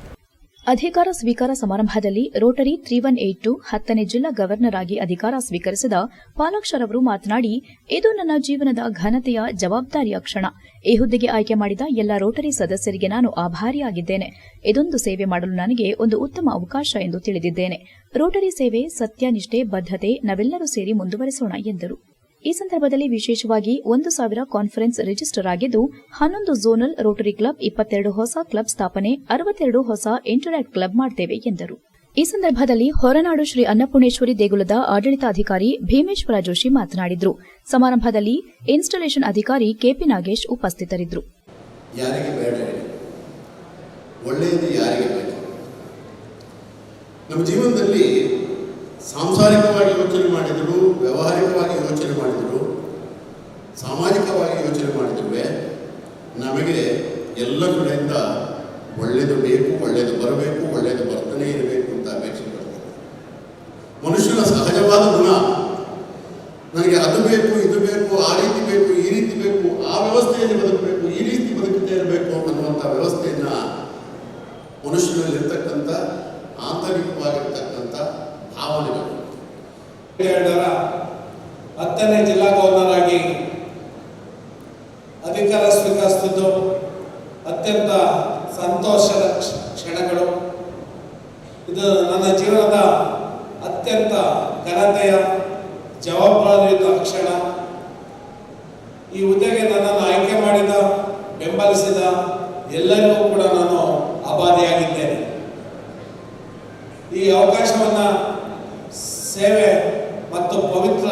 ಅಧಿಕಾರ ಸ್ವೀಕಾರ ಸಮಾರಂಭದಲ್ಲಿ ರೋಟರಿ 3182 10ನೇ ಜಿಲ್ಲಾ ಗವರ್ನರ್ ಆಗಿ ಅಧಿಕಾರ ಸ್ವೀಕರಿಸಿದ ಪಾಲಾಕ್ಷರವರು ಮಾತನಾಡಿ, ಇದು ನನ್ನ ಜೀವನದ ಘನತೆಯ ಜವಾಬ್ದಾರಿಯ ಕ್ಷಣ. ಈ ಹುದ್ದೆಗೆ ಆಯ್ಕೆ ಮಾಡಿದ ಎಲ್ಲ ರೋಟರಿ ಸದಸ್ಯರಿಗೆ ನಾನು ಆಭಾರಿಯಾಗಿದ್ದೇನೆ. ಇದೊಂದು ಸೇವೆ ಮಾಡಲು ನನಗೆ ಒಂದು ಉತ್ತಮ ಅವಕಾಶ ಎಂದು ತಿಳಿದಿದ್ದೇನೆ. ರೋಟರಿ ಸೇವೆ, ಸತ್ಯ, ನಿಷ್ಠೆ, ಬದ್ಧತೆ ನಾವೆಲ್ಲರೂ ಸೇರಿ ಮುಂದುವರೆಸೋಣ ಎಂದರು. ಈ ಸಂದರ್ಭದಲ್ಲಿ ವಿಶೇಷವಾಗಿ 1000 ಕಾನ್ಫರೆನ್ಸ್ ರಿಜಿಸ್ಟರ್ ಆಗಿದ್ದು, 11 ಝೋನಲ್ ರೋಟರಿ ಕ್ಲಬ್, 22 ಹೊಸ ಕ್ಲಬ್ ಸ್ಥಾಪನೆ, 62 ಹೊಸ ಇಂಟರಾಕ್ಟ್ ಕ್ಲಬ್ ಮಾಡ್ತೇವೆ ಎಂದರು. ಈ ಸಂದರ್ಭದಲ್ಲಿ ಹೊರನಾಡು ಶ್ರೀ ಅನ್ನಪೂರ್ಣೇಶ್ವರಿ ದೇಗುಲದ ಆಡಳಿತಾಧಿಕಾರಿ ಭೀಮೇಶ್ವರ ಜೋಶಿ ಮಾತನಾಡಿದರು. ಸಮಾರಂಭದಲ್ಲಿ ಇನ್ಸ್ಟಾಲೇಷನ್ ಅಧಿಕಾರಿ ಕೆಪಿ ನಾಗೇಶ್ ಉಪಸ್ಥಿತರಿದ್ದರು. ಯಾರಿಗೆ ಬೇಡ, ಒಳ್ಳೆಯದು ಯಾರಿಗೆ ಬೇಡ. ನಮ್ಮ ಜೀವನದಲ್ಲಿ ಸಾಂಸಾರಿಕವಾಗಿ ಯೋಚನೆ ಮಾಡಿದರು, ವ್ಯಾವಹಾರಿಕವಾಗಿ ಯೋಚನೆ ಮಾಡಿದರು, ಸಾಮಾಜಿಕವಾಗಿ ಯೋಚನೆ ಮಾಡಿದ್ರೂ ನಮಗೆ ಎಲ್ಲ ಕಡೆಯಿಂದ ಒಳ್ಳೆಯದು ಬೇಕು, ಒಳ್ಳೆಯದು ಬರಬೇಕು, ಒಳ್ಳೆಯದು ಬರ್ತನೇ ಇರಬೇಕು ಅಂತ ಅಪೇಕ್ಷೆ ಪಡ್ತಾರೆ. ಮನುಷ್ಯನ ಸಹಜವಾದ ಗುಣ, ನನಗೆ ಅದು ಬೇಕು, ಇದು ಬೇಕು, ಆ ರೀತಿ ಬೇಕು, ಈ ರೀತಿ ಬೇಕು, ಆ ವ್ಯವಸ್ಥೆಯಲ್ಲಿ ಬದುಕಬೇಕು, ಈ ರೀತಿ ಬದುಕುತ್ತೇ ಇರಬೇಕು ಅನ್ನುವಂಥ ವ್ಯವಸ್ಥೆಯನ್ನು ಮನುಷ್ಯನಲ್ಲಿರ್ತಕ್ಕಂಥ ಆಂತರಿಕವಾಗಿರ್ತಕ್ಕಂಥ ಭಾವನೆಗಳು. 10ನೇ ಜಿಲ್ಲಾ ಗವರ್ನರ್ ಆಗಿ ಅಧಿಕಾರ ಸ್ವೀಕರಿಸುತ್ತಿದ್ದು ಅತ್ಯಂತ ಸಂತೋಷದ ಕ್ಷಣಗಳು. ಇದು ನನ್ನ ಜೀವನದ ಅತ್ಯಂತ ಘನತೆಯ ಜವಾಬ್ದಾರಿಯುತ ಕ್ಷಣ. ಈ ಹುದ್ದೆಗೆ ನನ್ನನ್ನು ಆಯ್ಕೆ ಮಾಡಿದ, ಬೆಂಬಲಿಸಿದ ಎಲ್ಲರಿಗೂ ಕೂಡ ನಾನು ಆಭಾರಿಯಾಗಿದ್ದೇನೆ. ಈ ಅವಕಾಶವನ್ನು ಸೇವೆ ಮತ್ತು ಪವಿತ್ರ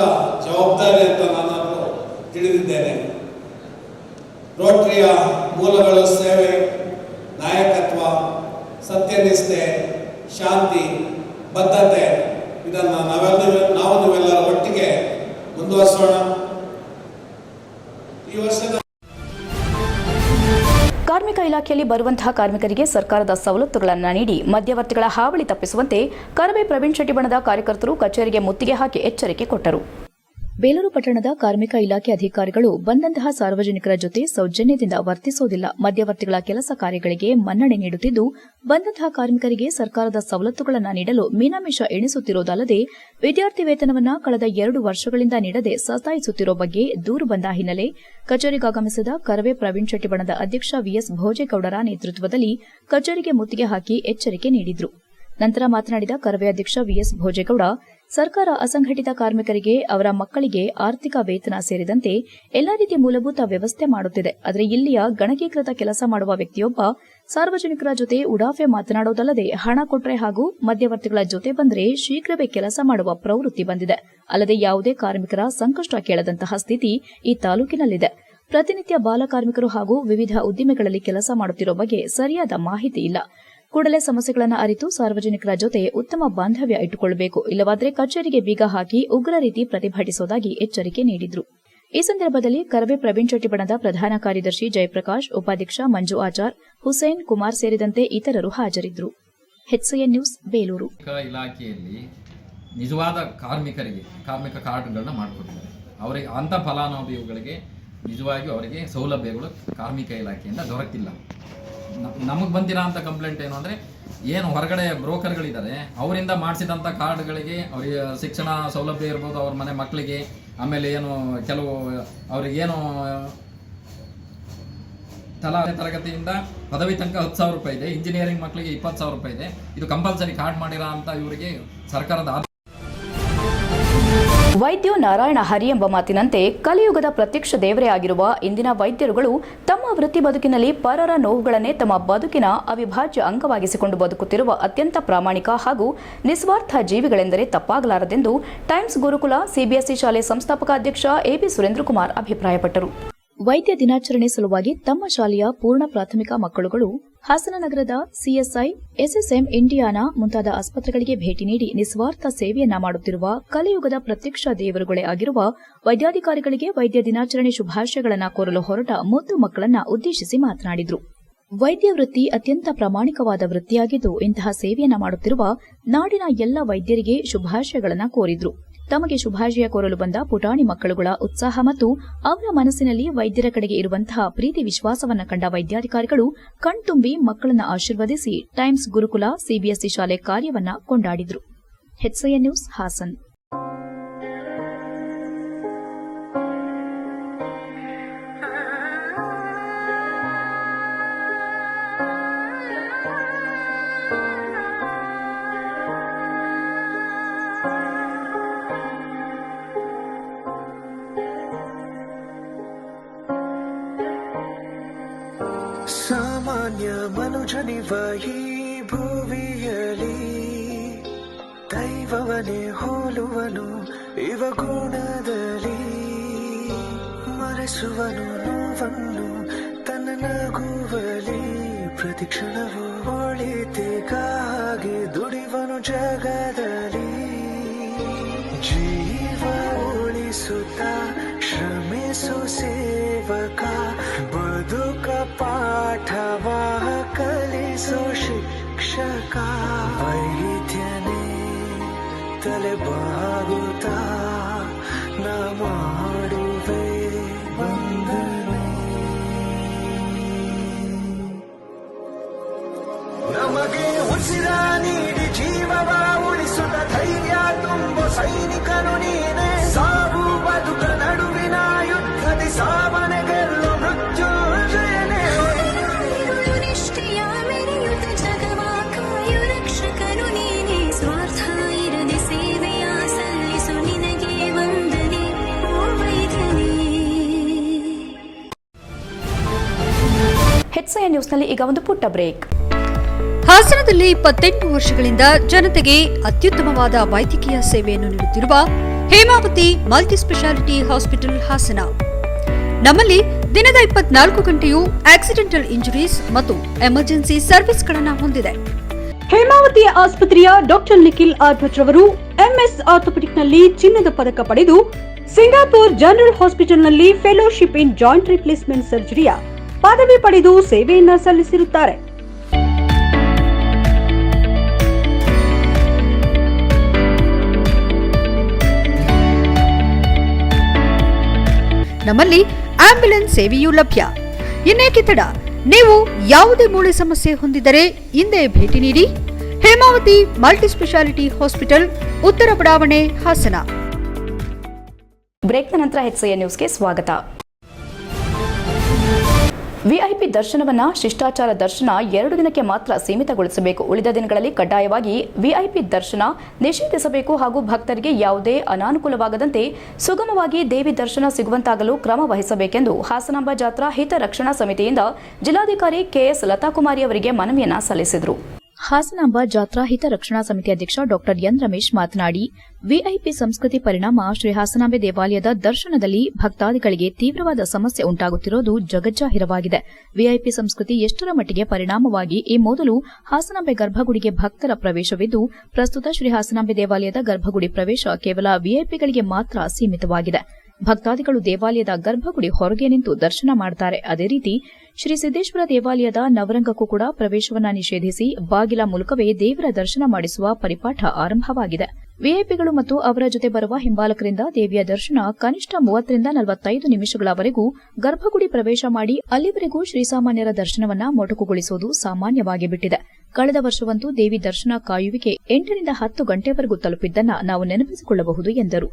ಜವಾಬ್ದಾರಿ ಅಂತ ನಾನು ತಿಳಿದಿದ್ದೇನೆ. ರೋಟರಿಯ ಮೂಲಗಳು ಸೇವೆ, ನಾಯಕತ್ವ, ಸತ್ಯನಿಷ್ಠೆ, ಶಾಂತಿ, ಬದ್ಧತೆ ಇದನ್ನು ನಾವು ನೀವೆಲ್ಲರ ಒಟ್ಟಿಗೆ ಮುಂದುವರಿಸೋಣ. ಈ ವರ್ಷದ ಕಾರ್ಮಿಕ ಇಲಾಖೆಯಲ್ಲಿ ಬರುವಂತಹ ಕಾರ್ಮಿಕರಿಗೆ ಸರ್ಕಾರದ ಸವಲತ್ತುಗಳನ್ನು ನೀಡಿ ಮಧ್ಯವರ್ತಿಗಳ ಹಾವಳಿ ತಪ್ಪಿಸುವಂತೆ ಕರವೇ ಪ್ರವೀಣ್ ಶೆಟ್ಟಿ ಬಣದ ಕಾರ್ಯಕರ್ತರು ಕಚೇರಿಗೆ ಮುತ್ತಿಗೆ ಹಾಕಿ ಎಚ್ಚರಿಕೆ ಕೊಟ್ಟರು. ಬೇಲೂರು ಪಟ್ಟಣದ ಕಾರ್ಮಿಕ ಇಲಾಖೆ ಅಧಿಕಾರಿಗಳು ಬಂದಂತಹ ಸಾರ್ವಜನಿಕರ ಜೊತೆ ಸೌಜನ್ಯದಿಂದ ವರ್ತಿಸುವುದಿಲ್ಲ. ಮಧ್ಯವರ್ತಿಗಳ ಕೆಲಸ ಕಾರ್ಯಗಳಿಗೆ ಮನ್ನಣೆ ನೀಡುತ್ತಿದ್ದು, ಬಂದಂತಹ ಕಾರ್ಮಿಕರಿಗೆ ಸರ್ಕಾರದ ಸವಲತ್ತುಗಳನ್ನು ನೀಡಲು ಮೀನಾಮೇಷ ಎಣಿಸುತ್ತಿರುವುದಲ್ಲದೆ ವಿದ್ಯಾರ್ಥಿ ವೇತನವನ್ನು ಕಳೆದ 2 ವರ್ಷಗಳಿಂದ ನೀಡದೆ ಸತಾಯಿಸುತ್ತಿರುವ ಬಗ್ಗೆ ದೂರು ಬಂದ ಹಿನ್ನೆಲೆ ಕಚೇರಿಗಾಗಮಿಸಿದ ಕರವೇ ಪ್ರವೀಣ್ ಶೆಟ್ಟಿ ಬಣದ ಅಧ್ಯಕ್ಷ ವಿಎಸ್ ಭೋಜೇಗೌಡರ ನೇತೃತ್ವದಲ್ಲಿ ಕಚೇರಿಗೆ ಮುತ್ತಿಗೆ ಹಾಕಿ ಎಚ್ಚರಿಕೆ ನೀಡಿದರು. ನಂತರ ಮಾತನಾಡಿದ ಕರವೇ ಅಧ್ಯಕ್ಷ ವಿಎಸ್ ಭೋಜೇಗೌಡ, ಸರ್ಕಾರ ಅಸಂಘಟಿತ ಕಾರ್ಮಿಕರಿಗೆ, ಅವರ ಮಕ್ಕಳಿಗೆ ಆರ್ಥಿಕ ವೇತನ ಸೇರಿದಂತೆ ಎಲ್ಲಾ ರೀತಿಯ ಮೂಲಭೂತ ವ್ಯವಸ್ಥೆ ಮಾಡುತ್ತಿದೆ. ಆದರೆ ಇಲ್ಲಿಯ ಗಣಕೀಕೃತ ಕೆಲಸ ಮಾಡುವ ವ್ಯಕ್ತಿಯೊಬ್ಬ ಸಾರ್ವಜನಿಕರ ಜೊತೆ ಉಡಾಫೆ ಮಾತನಾಡುವುದಲ್ಲದೆ ಹಣ ಕೊಟ್ರೆ ಹಾಗೂ ಮಧ್ಯವರ್ತಿಗಳ ಜೊತೆ ಬಂದರೆ ಶೀಘ್ರವೇ ಕೆಲಸ ಮಾಡುವ ಪ್ರವೃತ್ತಿ ಬಂದಿದೆ. ಅಲ್ಲದೆ ಯಾವುದೇ ಕಾರ್ಮಿಕರ ಸಂಕಷ್ಟ ಕೇಳದಂತಹ ಸ್ಥಿತಿ ಈ ತಾಲೂಕಿನಲ್ಲಿದೆ. ಪ್ರತಿನಿತ್ಯ ಬಾಲ ಕಾರ್ಮಿಕರು ಹಾಗೂ ವಿವಿಧ ಉದ್ದಿಮೆಗಳಲ್ಲಿ ಕೆಲಸ ಮಾಡುತ್ತಿರುವ ಬಗ್ಗೆ ಸರಿಯಾದ ಮಾಹಿತಿ ಇಲ್ಲ. ಕೂಡಲೇ ಸಮಸ್ಯೆಗಳನ್ನು ಅರಿತು ಸಾರ್ವಜನಿಕರ ಜೊತೆ ಉತ್ತಮ ಬಾಂಧವ್ಯ ಇಟ್ಟುಕೊಳ್ಳಬೇಕು, ಇಲ್ಲವಾದರೆ ಕಚೇರಿಗೆ ಬೀಗ ಹಾಕಿ ಉಗ್ರ ರೀತಿ ಪ್ರತಿಭಟಿಸುವುದಾಗಿ ಎಚ್ಚರಿಕೆ ನೀಡಿದರು. ಈ ಸಂದರ್ಭದಲ್ಲಿ ಕರವೇ ಪ್ರವೀಣ್ ಶೆಟ್ಟಿ ಬಣದ ಪ್ರಧಾನ ಕಾರ್ಯದರ್ಶಿ ಜಯಪ್ರಕಾಶ್, ಉಪಾಧ್ಯಕ್ಷ ಮಂಜು ಆಚಾರ್, ಹುಸೇನ್ ಕುಮಾರ್ ಸೇರಿದಂತೆ ಇತರರು ಹಾಜರಿದ್ದರು. HCN news, Belur. ಇಲಾಖೆಯಲ್ಲಿ ನಿಜವಾದ ಕಾರ್ಮಿಕರಿಗೆ ಕಾರ್ಮಿಕ ಕಾರ್ಡ್ಗಳನ್ನ ಮಾಡಿಕೊಟ್ಟಿದ್ದಾರೆ. ಅವರಿಗೆ ಅಂಥ ಫಲಾನುಭವಿಗಳಿಗೆ ನಿಜವಾಗಿಯೂ ಅವರಿಗೆ ಸೌಲಭ್ಯಗಳು ಕಾರ್ಮಿಕ ಇಲಾಖೆಯಿಂದ ದೊರಕಿಲ್ಲ. ನಮಗೆ ಬಂದಿರೋ ಅಂಥ ಕಂಪ್ಲೇಂಟ್ ಏನು ಅಂದರೆ, ಏನು ಹೊರಗಡೆ ಬ್ರೋಕರ್ಗಳಿದ್ದಾರೆ ಅವರಿಂದ ಮಾಡಿಸಿದಂಥ ಕಾರ್ಡ್ಗಳಿಗೆ ಅವರಿಗೆ ಶಿಕ್ಷಣ ಸೌಲಭ್ಯ ಇರ್ಬೋದು, ಅವ್ರ ಮನೆ ಮಕ್ಕಳಿಗೆ, ಆಮೇಲೆ ಏನು ಕೆಲವು ಅವ್ರಿಗೇನು ತರಗತಿಯಿಂದ ಪದವಿ ತನಕ 10,000 ರೂಪಾಯಿ ಇದೆ, ಇಂಜಿನಿಯರಿಂಗ್ ಮಕ್ಕಳಿಗೆ 20,000 ರೂಪಾಯಿ ಇದೆ. ಇದು ಕಂಪಲ್ಸರಿ ಕಾರ್ಡ್ ಮಾಡಿರೋ ಅಂತ ಇವರಿಗೆ ಸರ್ಕಾರದ ವೈದ್ಯೋ ನಾರಾಯಣ ಹರಿ ಎಂಬ ಮಾತಿನಂತೆ ಕಲಿಯುಗದ ಪ್ರತ್ಯಕ್ಷ ದೇವರೇ ಆಗಿರುವ ಇಂದಿನ ವೈದ್ಯರುಗಳು ತಮ್ಮ ವೃತ್ತಿ ಬದುಕಿನಲ್ಲಿ ಪರರ ನೋವುಗಳನ್ನೇ ತಮ್ಮ ಬದುಕಿನ ಅವಿಭಾಜ್ಯ ಅಂಗವಾಗಿಸಿಕೊಂಡು ಬದುಕುತ್ತಿರುವ ಅತ್ಯಂತ ಪ್ರಾಮಾಣಿಕ ಹಾಗೂ ನಿಸ್ವಾರ್ಥ ಜೀವಿಗಳೆಂದರೆ ತಪ್ಪಾಗಲಾರದೆಂದು ಟೈಮ್ಸ್ ಗುರುಕುಲ ಸಿಬಿಎಸ್ಇ ಶಾಲೆ ಸಂಸ್ಥಾಪಕ ಅಧ್ಯಕ್ಷ ಎಬಿ ಸುರೇಂದ್ರಕುಮಾರ್ ಅಭಿಪ್ರಾಯಪಟ್ಟರು. ವೈದ್ಯ ದಿನಾಚರಣೆ ಸಲುವಾಗಿ ತಮ್ಮ ಶಾಲೆಯ ಪೂರ್ಣ ಪ್ರಾಥಮಿಕ ಮಕ್ಕಳುಗಳು ಹಾಸನ ನಗರದ ಸಿಎಸ್ಐ, ಎಸ್ಎಸ್ಎಂ, ಇಂಡಿಯಾನಾ ಮುಂತಾದ ಆಸ್ಪತ್ರೆಗಳಿಗೆ ಭೇಟಿ ನೀಡಿ ನಿಸ್ವಾರ್ಥ ಸೇವೆಯನ್ನ ಮಾಡುತ್ತಿರುವ ಕಲಿಯುಗದ ಪ್ರತ್ಯಕ್ಷ ದೇವರುಗಳೇ ಆಗಿರುವ ವೈದ್ಯಾಧಿಕಾರಿಗಳಿಗೆ ವೈದ್ಯ ದಿನಾಚರಣೆ ಶುಭಾಶಯಗಳನ್ನು ಕೋರಲು ಹೊರಟ ಮುದ್ದು ಮಕ್ಕಳನ್ನ ಉದ್ದೇಶಿಸಿ ಮಾತನಾಡಿದರು. ವೈದ್ಯ ವೃತ್ತಿ ಅತ್ಯಂತ ಪ್ರಾಮಾಣಿಕವಾದ ವೃತ್ತಿಯಾಗಿದ್ದು, ಇಂತಹ ಸೇವೆಯನ್ನ ಮಾಡುತ್ತಿರುವ ನಾಡಿನ ಎಲ್ಲ ವೈದ್ಯರಿಗೆ ಶುಭಾಶಯಗಳನ್ನು ಕೋರಿದ್ರು. ತಮಗೆ ಶುಭಾಶಯ ಕೋರಲು ಬಂದ ಪುಟಾಣಿ ಮಕ್ಕಳುಗಳ ಉತ್ಸಾಹ ಮತ್ತು ಅವರ ಮನಸ್ಸಿನಲ್ಲಿ ವೈದ್ಯರ ಕಡೆಗೆ ಇರುವಂತಹ ಪ್ರೀತಿ ವಿಶ್ವಾಸವನ್ನು ಕಂಡ ವೈದ್ಯಾಧಿಕಾರಿಗಳು ಕಣ್ತುಂಬಿ ಮಕ್ಕಳನ್ನು ಆಶೀರ್ವದಿಸಿ ಟೈಮ್ಸ್ ಗುರುಕುಲ ಸಿಬಿಎಸ್ಇ ಶಾಲೆ ಕಾರ್ಯವನ್ನ ಕೊಂಡಾಡಿದರು. HCN news, Hassan. ಸಾಮಾನ್ಯ ಮನುಜನಿವ ಈ ಭುವಿಯಲಿ ದೈವವನೇ ಹೋಲುವನು ಇವ ಗುಣದಲ್ಲಿ, ಮರೆಸುವನು ನೋವನ್ನು ತನ್ನ ನಗುವಲಿ, ಪ್ರತಿಕ್ಷಣವು ಒಳಿತಿಗಾಗಿ ದುಡಿವನು ಜಗದಲ್ಲಿ, ಜೀವ ಉಳಿಸುತ್ತ ಶ್ರಮಿಸು ಸೇವಕ, ಬದುಕ ಪಾಠವ ಕಲಿಸು ಶಿಕ್ಷಕ, ವೈದ್ಯನೇ ತಲೆಬಾಗುತ್ತಾ ನಾ ಮಾಡುವೆ ವಂದನೆ. ನಮಗೆ ಉಸಿರ ನೀಡಿ ಜೀವವ ಉಳಿಸುತ್ತ ಧೈರ್ಯ ತುಂಬು ಸೈನಿಕನು ನೀನೆ, ಸಾವು ಬದುಕ ನಡುವಿನ ಯುದ್ಧದಿ ಸಾವನೆ ಗೆಲ್ಲು ಮೃತ್ಯುಂಜಯನೇ. ನಿಷ್ಠೆಯ ಮೆರೆಯುತ್ತ ಜಗವ ಕಾಯು ರಕ್ಷಕನು ನೀನೆ, ಸ್ವಾರ್ಥ ಇರದೆ ಸೇವೆಯ ಸಲ್ಲಿಸು ನಿನಗೆ ವಂದನೆ ಓ ವೈದ್ಯನೇ. HCN ನ್ಯೂಸ್ನಲ್ಲಿ ಈಗ ಒಂದು ಪುಟ್ಟ ಬ್ರೇಕ್. ಹಾಸನದಲ್ಲಿ 28 ವರ್ಷಗಳಿಂದ ಜನತೆಗೆ ಅತ್ಯುತ್ತಮವಾದ ವೈದ್ಯಕೀಯ ಸೇವೆಯನ್ನು ನೀಡುತ್ತಿರುವ Hemavathi multi speciality hospital Hassan. ನಮ್ಮಲ್ಲಿ ದಿನದ 24 ಗಂಟೆಯೂ ಆಕ್ಸಿಡೆಂಟಲ್ ಇಂಜುರೀಸ್ ಮತ್ತು ಎಮರ್ಜೆನ್ಸಿ ಸರ್ವಿಸ್ಗಳನ್ನು ಹೊಂದಿದೆ. ಹೇಮಾವತಿ ಆಸ್ಪತ್ರೆಯ ಡಾಕ್ಟರ್ ನಿಖಿಲ್ ಆರ್ಭಟ್ ರವರು ಎಂಎಸ್ ಆರ್ಥೋಪೆಡಿಕ್ನಲ್ಲಿ ಚಿನ್ನದ ಪದಕ ಪಡೆದು ಸಿಂಗಾಪುರ್ ಜನರಲ್ ಹಾಸ್ಪಿಟಲ್ನಲ್ಲಿ ಫೆಲೋಶಿಪ್ ಇನ್ ಜಾಯಿಂಟ್ ರಿಪ್ಲೇಸ್ಮೆಂಟ್ ಸರ್ಜರಿಯ ಪದವಿ ಪಡೆದು ಸೇವೆಯನ್ನ ಸಲ್ಲಿಸಿರುತ್ತಾರೆ. ನಮ್ಮಲ್ಲಿ ಆಂಬ್ಯುಲೆನ್ಸ್ ಸೇವೆಯೂ ಲಭ್ಯ. ಇನ್ನೇಕೆ ತಡ? ನೀವು ಯಾವುದೇ ಮೂಳೆ ಸಮಸ್ಯೆ ಹೊಂದಿದ್ದರೆ ಹಿಂದೆ ಭೇಟಿ ನೀಡಿ. ಹೇಮಾವತಿ ಮಲ್ಟಿಸ್ಪೆಷಾಲಿಟಿ ಹಾಸ್ಪಿಟಲ್, ಉತ್ತರ ಬಡಾವಣೆ, ಹಾಸನ. ಬ್ರೇಕ್ನ ನಂತರ HCN ನ್ಯೂಸ್ಗೆ ಸ್ವಾಗತ. ವಿಐಪಿ ದರ್ಶನವನ್ನ ಶಿಷ್ಟಾಚಾರ ದರ್ಶನ 2 ದಿನಕ್ಕೆ ಮಾತ್ರ ಸೀಮಿತಗೊಳಿಸಬೇಕು. ಉಳಿದ ದಿನಗಳಲ್ಲಿ ಕಡ್ಡಾಯವಾಗಿ ವಿಐಪಿ ದರ್ಶನ ನಿಷೇಧಿಸಬೇಕು ಹಾಗೂ ಭಕ್ತರಿಗೆ ಯಾವುದೇ ಅನಾನುಕೂಲವಾಗದಂತೆ ಸುಗಮವಾಗಿ ದೇವಿ ದರ್ಶನ ಸಿಗುವಂತಾಗಲು ಕ್ರಮ ವಹಿಸಬೇಕೆಂದು ಹಾಸನಾಂಬ ಜಾತ್ರಾ ಹಿತರಕ್ಷಣಾ ಸಮಿತಿಯಿಂದ ಜಿಲ್ಲಾಧಿಕಾರಿ KS ಲತಾಕುಮಾರಿ ಅವರಿಗೆ ಮನವಿಯನ್ನ ಸಲ್ಲಿಸಿದರು. ಹಾಸನಾಂಬ ಜಾತ್ರಾ ಹಿತರಕ್ಷಣಾ ಸಮಿತಿ ಅಧ್ಯಕ್ಷ ಡಾಕ್ಟರ್ ಎನ್ ರಮೇಶ್ ಮಾತನಾಡಿ, ವಿಐಪಿ ಸಂಸ್ಕೃತಿ ಪರಿಣಾಮ ಶ್ರೀ ಹಾಸನಾಂಬೆ ದೇವಾಲಯದ ದರ್ಶನದಲ್ಲಿ ಭಕ್ತಾದಿಗಳಿಗೆ ತೀವ್ರವಾದ ಸಮಸ್ಯೆ ಉಂಟಾಗುತ್ತಿರುವುದು ಜಗಜ್ಜಾಹಿರವಾಗಿದೆ. ವಿಐಪಿ ಸಂಸ್ಕೃತಿ ಎಷ್ಟರ ಮಟ್ಟಿಗೆ ಪರಿಣಾಮವಾಗಿ ಈ ಮೊದಲು ಹಾಸನಾಂಬೆ ಗರ್ಭಗುಡಿಗೆ ಭಕ್ತರ ಪ್ರವೇಶವಿದ್ದು, ಪ್ರಸ್ತುತ ಶ್ರೀ ಹಾಸನಾಂಬೆ ದೇವಾಲಯದ ಗರ್ಭಗುಡಿ ಪ್ರವೇಶ ಕೇವಲ ವಿಐಪಿಗಳಿಗೆ ಮಾತ್ರ ಸೀಮಿತವಾಗಿದೆ. ಭಕ್ತಾದಿಗಳು ದೇವಾಲಯದ ಗರ್ಭಗುಡಿ ಹೊರಗೆ ನಿಂತು ದರ್ಶನ ಮಾಡುತ್ತಾರೆ. ಅದೇ ರೀತಿ ಶ್ರೀ ಸಿದ್ದೇಶ್ವರ ದೇವಾಲಯದ ನವರಂಗಕ್ಕೂ ಕೂಡ ಪ್ರವೇಶವನ್ನ ನಿಷೇಧಿಸಿ ಬಾಗಿಲ ಮೂಲಕವೇ ದೇವರ ದರ್ಶನ ಮಾಡಿಸುವ ಪರಿಪಾಠ ಆರಂಭವಾಗಿದೆ. ವಿಐಪಿಗಳು ಮತ್ತು ಅವರ ಜೊತೆ ಬರುವ ಹಿಂಬಾಲಕರಿಂದ ದೇವಿಯ ದರ್ಶನ ಕನಿಷ್ಠ 30 ರಿಂದ 45 ನಿಮಿಷಗಳವರೆಗೂ ಗರ್ಭಗುಡಿ ಪ್ರವೇಶ ಮಾಡಿ ಅಲ್ಲಿವರೆಗೂ ಶ್ರೀಸಾಮಾನ್ಯರ ದರ್ಶನವನ್ನ ಮೊಟಕುಗೊಳಿಸುವುದು ಸಾಮಾನ್ಯವಾಗಿ ಬಿಟ್ಟಿದೆ. ಕಳೆದ ವರ್ಷವಂತೂ ದೇವಿ ದರ್ಶನ ಕಾಯುವಿಕೆ 8 ರಿಂದ 10 ಗಂಟೆವರೆಗೂ ತಲುಪಿದ್ದನ್ನ ನಾವು ನೆನಪಿಸಿಕೊಳ್ಳಬಹುದು ಎಂದರು.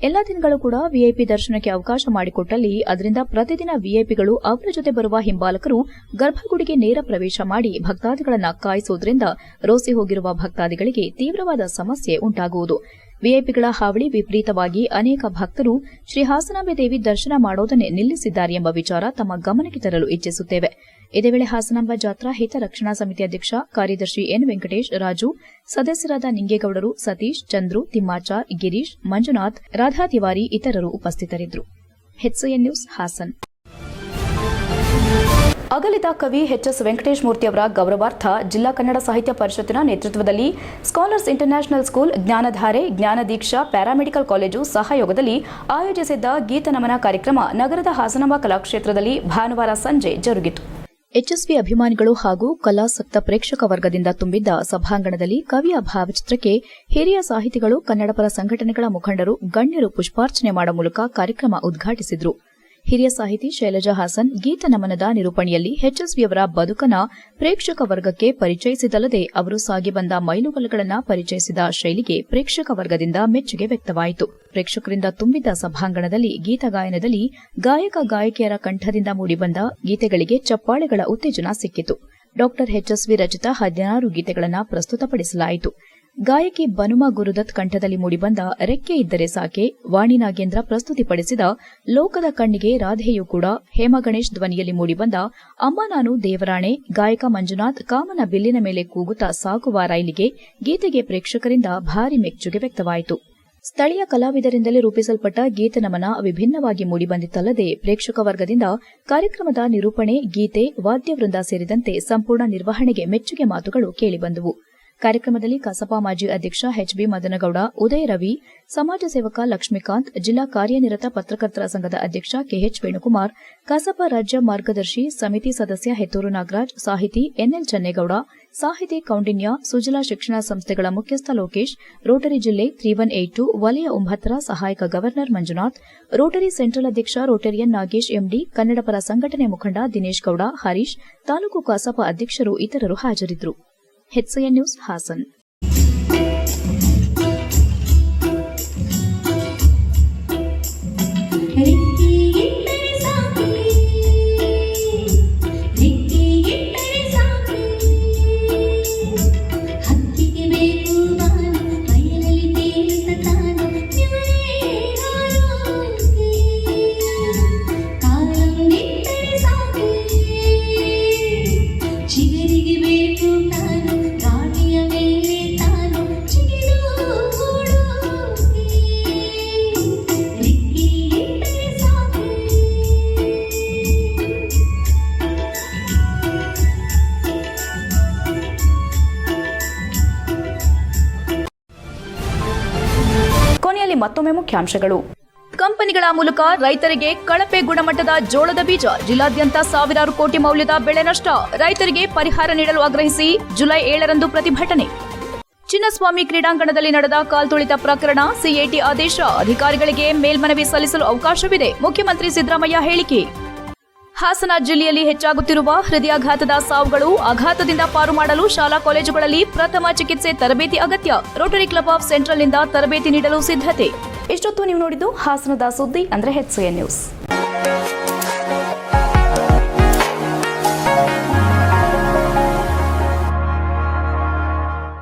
ಎಲ್ಲಾ ದಿನಗಳು ಕೂಡ ವಿಐಪಿ ದರ್ಶನಕ್ಕೆ ಅವಕಾಶ ಮಾಡಿಕೊಟ್ಟಲ್ಲಿ ಅದರಿಂದ ಪ್ರತಿದಿನ ವಿಐಪಿಗಳು ಅವರ ಜೊತೆ ಬರುವ ಹಿಂಬಾಲಕರು ಗರ್ಭಗುಡಿಗೆ ನೇರ ಪ್ರವೇಶ ಮಾಡಿ ಭಕ್ತಾದಿಗಳನ್ನ ಕಾಯಿಸುವುದರಿಂದ ರೋಸಿ ಹೋಗಿರುವ ಭಕ್ತಾದಿಗಳಿಗೆ ತೀವ್ರವಾದ ಸಮಸ್ಯೆ ಉಂಟಾಗುವುದು. ವಿಐಪಿಗಳ ಹಾವಳಿ ವಿಪರೀತವಾಗಿ ಅನೇಕ ಭಕ್ತರು ಶ್ರೀ ಹಾಸನಾಂಬೆ ದೇವಿ ದರ್ಶನ ಮಾಡೋದನ್ನೇ ನಿಲ್ಲಿಸಿದ್ದಾರೆ ಎಂಬ ವಿಚಾರ ತಮ್ಮ ಗಮನಕ್ಕೆ ತರಲು ಇಚ್ಛಿಸುತ್ತೇವೆ. ಇದೇ ವೇಳೆ ಹಾಸನಾಂಬ ಜಾತ್ರಾ ಹಿತರಕ್ಷಣಾ ಸಮಿತಿ ಅಧ್ಯಕ್ಷ ಕಾರ್ಯದರ್ಶಿ ಎನ್ ವೆಂಕಟೇಶ್, ರಾಜು, ಸದಸ್ಯರಾದ ನಿಂಗೇಗೌಡರು, ಸತೀಶ್, ಚಂದ್ರು, ತಿಮ್ಮಾಚಾರ್, ಗಿರೀಶ್, ಮಂಜುನಾಥ್, ರಾಧಾ ತಿವಾರಿ ಇತರರು ಉಪಸ್ಥಿತರಿದ್ದರು. HCN news, Hassan. ಅಗಲಿದ ಕವಿ ಎಚ್.ಎಸ್. ವೆಂಕಟೇಶ ಮೂರ್ತಿ ಅವರ ಗೌರವಾರ್ಥ ಜಿಲ್ಲಾ ಕನ್ನಡ ಸಾಹಿತ್ಯ ಪರಿಷತ್ತಿನ ನೇತೃತ್ವದಲ್ಲಿ scholars international school, Jnanadhare, Jnanadeeksha paramedical college ಸಹಯೋಗದಲ್ಲಿ ಆಯೋಜಿಸಿದ್ದ ಗೀತ ನಮನ ಕಾರ್ಯಕ್ರಮ ನಗರದ ಹಾಸನಾಂಬ ಕಲಾಕ್ಷೇತ್ರದಲ್ಲಿ ಭಾನುವಾರ ಸಂಜೆ ಜರುಗಿತು. HSV ಅಭಿಮಾನಿಗಳು ಹಾಗೂ ಕಲಾಸಕ್ತ ಪ್ರೇಕ್ಷಕ ವರ್ಗದಿಂದ ತುಂಬಿದ್ದ ಸಭಾಂಗಣದಲ್ಲಿ ಕವಿಯ ಭಾವಚಿತ್ರಕ್ಕೆ ಹಿರಿಯ ಸಾಹಿತಿಗಳು, ಕನ್ನಡಪರ ಸಂಘಟನೆಗಳ ಮುಖಂಡರು, ಗಣ್ಯರು ಪುಷ್ಪಾರ್ಚನೆ ಮಾಡುವ ಮೂಲಕ ಕಾರ್ಯಕ್ರಮ ಉದ್ಘಾಟಿಸಿದರು. ಹಿರಿಯ ಸಾಹಿತಿ ಶೈಲಜಾ ಹಾಸನ್ ಗೀತ ನಮನದ ನಿರೂಪಣೆಯಲ್ಲಿ HSVಯವರ ಬದುಕನ್ನ ಪ್ರೇಕ್ಷಕ ವರ್ಗಕ್ಕೆ ಪರಿಚಯಿಸಿದಲ್ಲದೆ ಅವರು ಸಾಗಿ ಬಂದ ಮೈಲುಗಲ್ಲುಗಳನ್ನು ಪರಿಚಯಿಸಿದ ಶೈಲಿಗೆ ಪ್ರೇಕ್ಷಕ ವರ್ಗದಿಂದ ಮೆಚ್ಚುಗೆ ವ್ಯಕ್ತವಾಯಿತು. ಪ್ರೇಕ್ಷಕರಿಂದ ತುಂಬಿದ್ದ ಸಭಾಂಗಣದಲ್ಲಿ ಗೀತ ಗಾಯನದಲ್ಲಿ ಗಾಯಕ ಗಾಯಕಿಯರ ಕಂಠದಿಂದ ಮೂಡಿಬಂದ ಗೀತೆಗಳಿಗೆ ಚಪ್ಪಾಳೆಗಳ ಉತ್ತೇಜನ ಸಿಕ್ಕಿತು. ಡಾ HSV ರಚಿತ 16 ಗೀತೆಗಳನ್ನು ಪ್ರಸ್ತುತಪಡಿಸಲಾಯಿತು. ಗಾಯಕಿ ಬನುಮ ಗುರುದತ್ ಕಂಠದಲ್ಲಿ ಮೂಡಿಬಂದ ರೆಕ್ಕೆ ಇದ್ದರೆ ಸಾಕೆ, ವಾಣಿ ನಾಗೇಂದ್ರ ಪ್ರಸ್ತುತಿಪಡಿಸಿದ ಲೋಕದ ಕಣ್ಣಿಗೆ ರಾಧೆಯೂ ಕೂಡ, ಹೇಮಗಣೇಶ್ ಧ್ವನಿಯಲ್ಲಿ ಮೂಡಿಬಂದ ಅಮ್ಮ ನಾನು ದೇವರಾಣೆ, ಗಾಯಕ ಮಂಜುನಾಥ್ ಕಾಮನ ಬಿಲ್ಲಿನ ಮೇಲೆ ಕೂಗುತ್ತಾ ಸಾಗುವ ರೈಲಿಗೆ ಗೀತೆಗೆ ಪ್ರೇಕ್ಷಕರಿಂದ ಭಾರಿ ಮೆಚ್ಚುಗೆ ವ್ಯಕ್ತವಾಯಿತು. ಸ್ಥಳೀಯ ಕಲಾವಿದರಿಂದಲೇ ರೂಪಿಸಲ್ಪಟ್ಟ ಗೀತ ನಮನ ವಿಭಿನ್ನವಾಗಿ ಮೂಡಿಬಂದಿತ್ತಲ್ಲದೆ ಪ್ರೇಕ್ಷಕ ವರ್ಗದಿಂದ ಕಾರ್ಯಕ್ರಮದ ನಿರೂಪಣೆ, ಗೀತೆ, ವಾದ್ಯವೃಂದ ಸೇರಿದಂತೆ ಸಂಪೂರ್ಣ ನಿರ್ವಹಣೆಗೆ ಮೆಚ್ಚುಗೆ ಮಾತುಗಳು ಕೇಳಿಬಂದವು. ಕಾರ್ಯಕ್ರಮದಲ್ಲಿ ಕಸಾಪ ಮಾಜಿ ಅಧ್ಯಕ್ಷ HB ಮದನಗೌಡ, ಉದಯ ರವಿ, ಸಮಾಜ ಸೇವಕ ಲಕ್ಷ್ಮೀಕಾಂತ್, ಜಿಲ್ಲಾ ಕಾರ್ಯನಿರತ ಪತ್ರಕರ್ತರ ಸಂಘದ ಅಧ್ಯಕ್ಷ KH ವೇಣುಕುಮಾರ್, ಕಸಾಪ ರಾಜ್ಯ ಮಾರ್ಗದರ್ಶಿ ಸಮಿತಿ ಸದಸ್ಯ ಹೆತ್ತೂರು ನಾಗರಾಜ್, ಸಾಹಿತಿ NL ಚನ್ನೇಗೌಡ, ಸಾಹಿತಿ ಕೌಂಡಿನ್ಯ, ಸುಜಲಾ ಶಿಕ್ಷಣ ಸಂಸ್ಥೆಗಳ ಮುಖ್ಯಸ್ಥ ಲೋಕೇಶ್, ರೋಟರಿ ಜಿಲ್ಲೆ 3182 ವಲಯ 9ರ ಸಹಾಯಕ ಗವರ್ನರ್ ಮಂಜುನಾಥ್, ರೋಟರಿ ಸೆಂಟ್ರಲ್ ಅಧ್ಯಕ್ಷ ರೋಟರಿಯನ್ ನಾಗೇಶ್ MD, ಕನ್ನಡಪರ ಸಂಘಟನೆ ಮುಖಂಡ ದಿನೇಶ್ ಗೌಡ, ಹರೀಶ್, ತಾಲೂಕು ಕಸಾಪ ಅಧ್ಯಕ್ಷರು ಇತರರು ಹಾಜರಿದ್ದರು. HCN news, Haasan. ಚಿಗರಿಗೆ ಬೇಕು ತಾನು ರಾಣಿಯ ಮೇಲೆ ಮತ್ತೊಮ್ಮೆ ಮುಖ್ಯಾಂಶಗಳು. ಕಂಪನಿಗಳ ಮೂಲಕ ರೈತರಿಗೆ ಕಳಪೆ ಗುಣಮಟ್ಟದ ಜೋಳದ ಬೀಜ, ಜಿಲ್ಲಾದ್ಯಂತ ಸಾವಿರಾರು ಕೋಟಿ ಮೌಲ್ಯದ ಬೆಳೆ ನಷ್ಟ, ರೈತರಿಗೆ ಪರಿಹಾರ ನೀಡಲು ಆಗ್ರಹಿಸಿ ಜುಲೈ 7ರಂದು ಪ್ರತಿಭಟನೆ. ಚಿನ್ನಸ್ವಾಮಿ ಕ್ರೀಡಾಂಗಣದಲ್ಲಿ ನಡೆದ ಕಾಲ್ತುಳಿತ ಪ್ರಕರಣ, ಸಿಎಟಿ ಆದೇಶ, ಅಧಿಕಾರಿಗಳಿಗೆ ಮೇಲ್ಮನವಿ ಸಲ್ಲಿಸಲು ಅವಕಾಶವಿದೆ, ಮುಖ್ಯಮಂತ್ರಿ ಸಿದ್ದರಾಮಯ್ಯ ಹೇಳಿಕೆ. ಹಾಸನ ಜಿಲ್ಲೆಯಲ್ಲಿ ಹೆಚ್ಚಾಗುತ್ತಿರುವ ಹೃದಯಾಘಾತದ ಸಾವುಗಳು, ಆಘಾತದಿಂದ ಪಾರು ಮಾಡಲು ಶಾಲಾ ಕಾಲೇಜುಗಳಲ್ಲಿ ಪ್ರಥಮ ಚಿಕಿತ್ಸೆ ತರಬೇತಿ ಅಗತ್ಯ, ರೋಟರಿ ಕ್ಲಬ್ ಆಫ್ ಸೆಂಟ್ರಲ್ನಿಂದ ತರಬೇತಿ ನೀಡಲು ಸಿದ್ಧತೆ. ಇಷ್ಟೊತ್ತು ನೀವು ನೋಡಿದ್ದು ಹಾಸನದ ಸುದ್ದಿ ಅಂದ್ರೆ HCN ನ್ಯೂಸ್.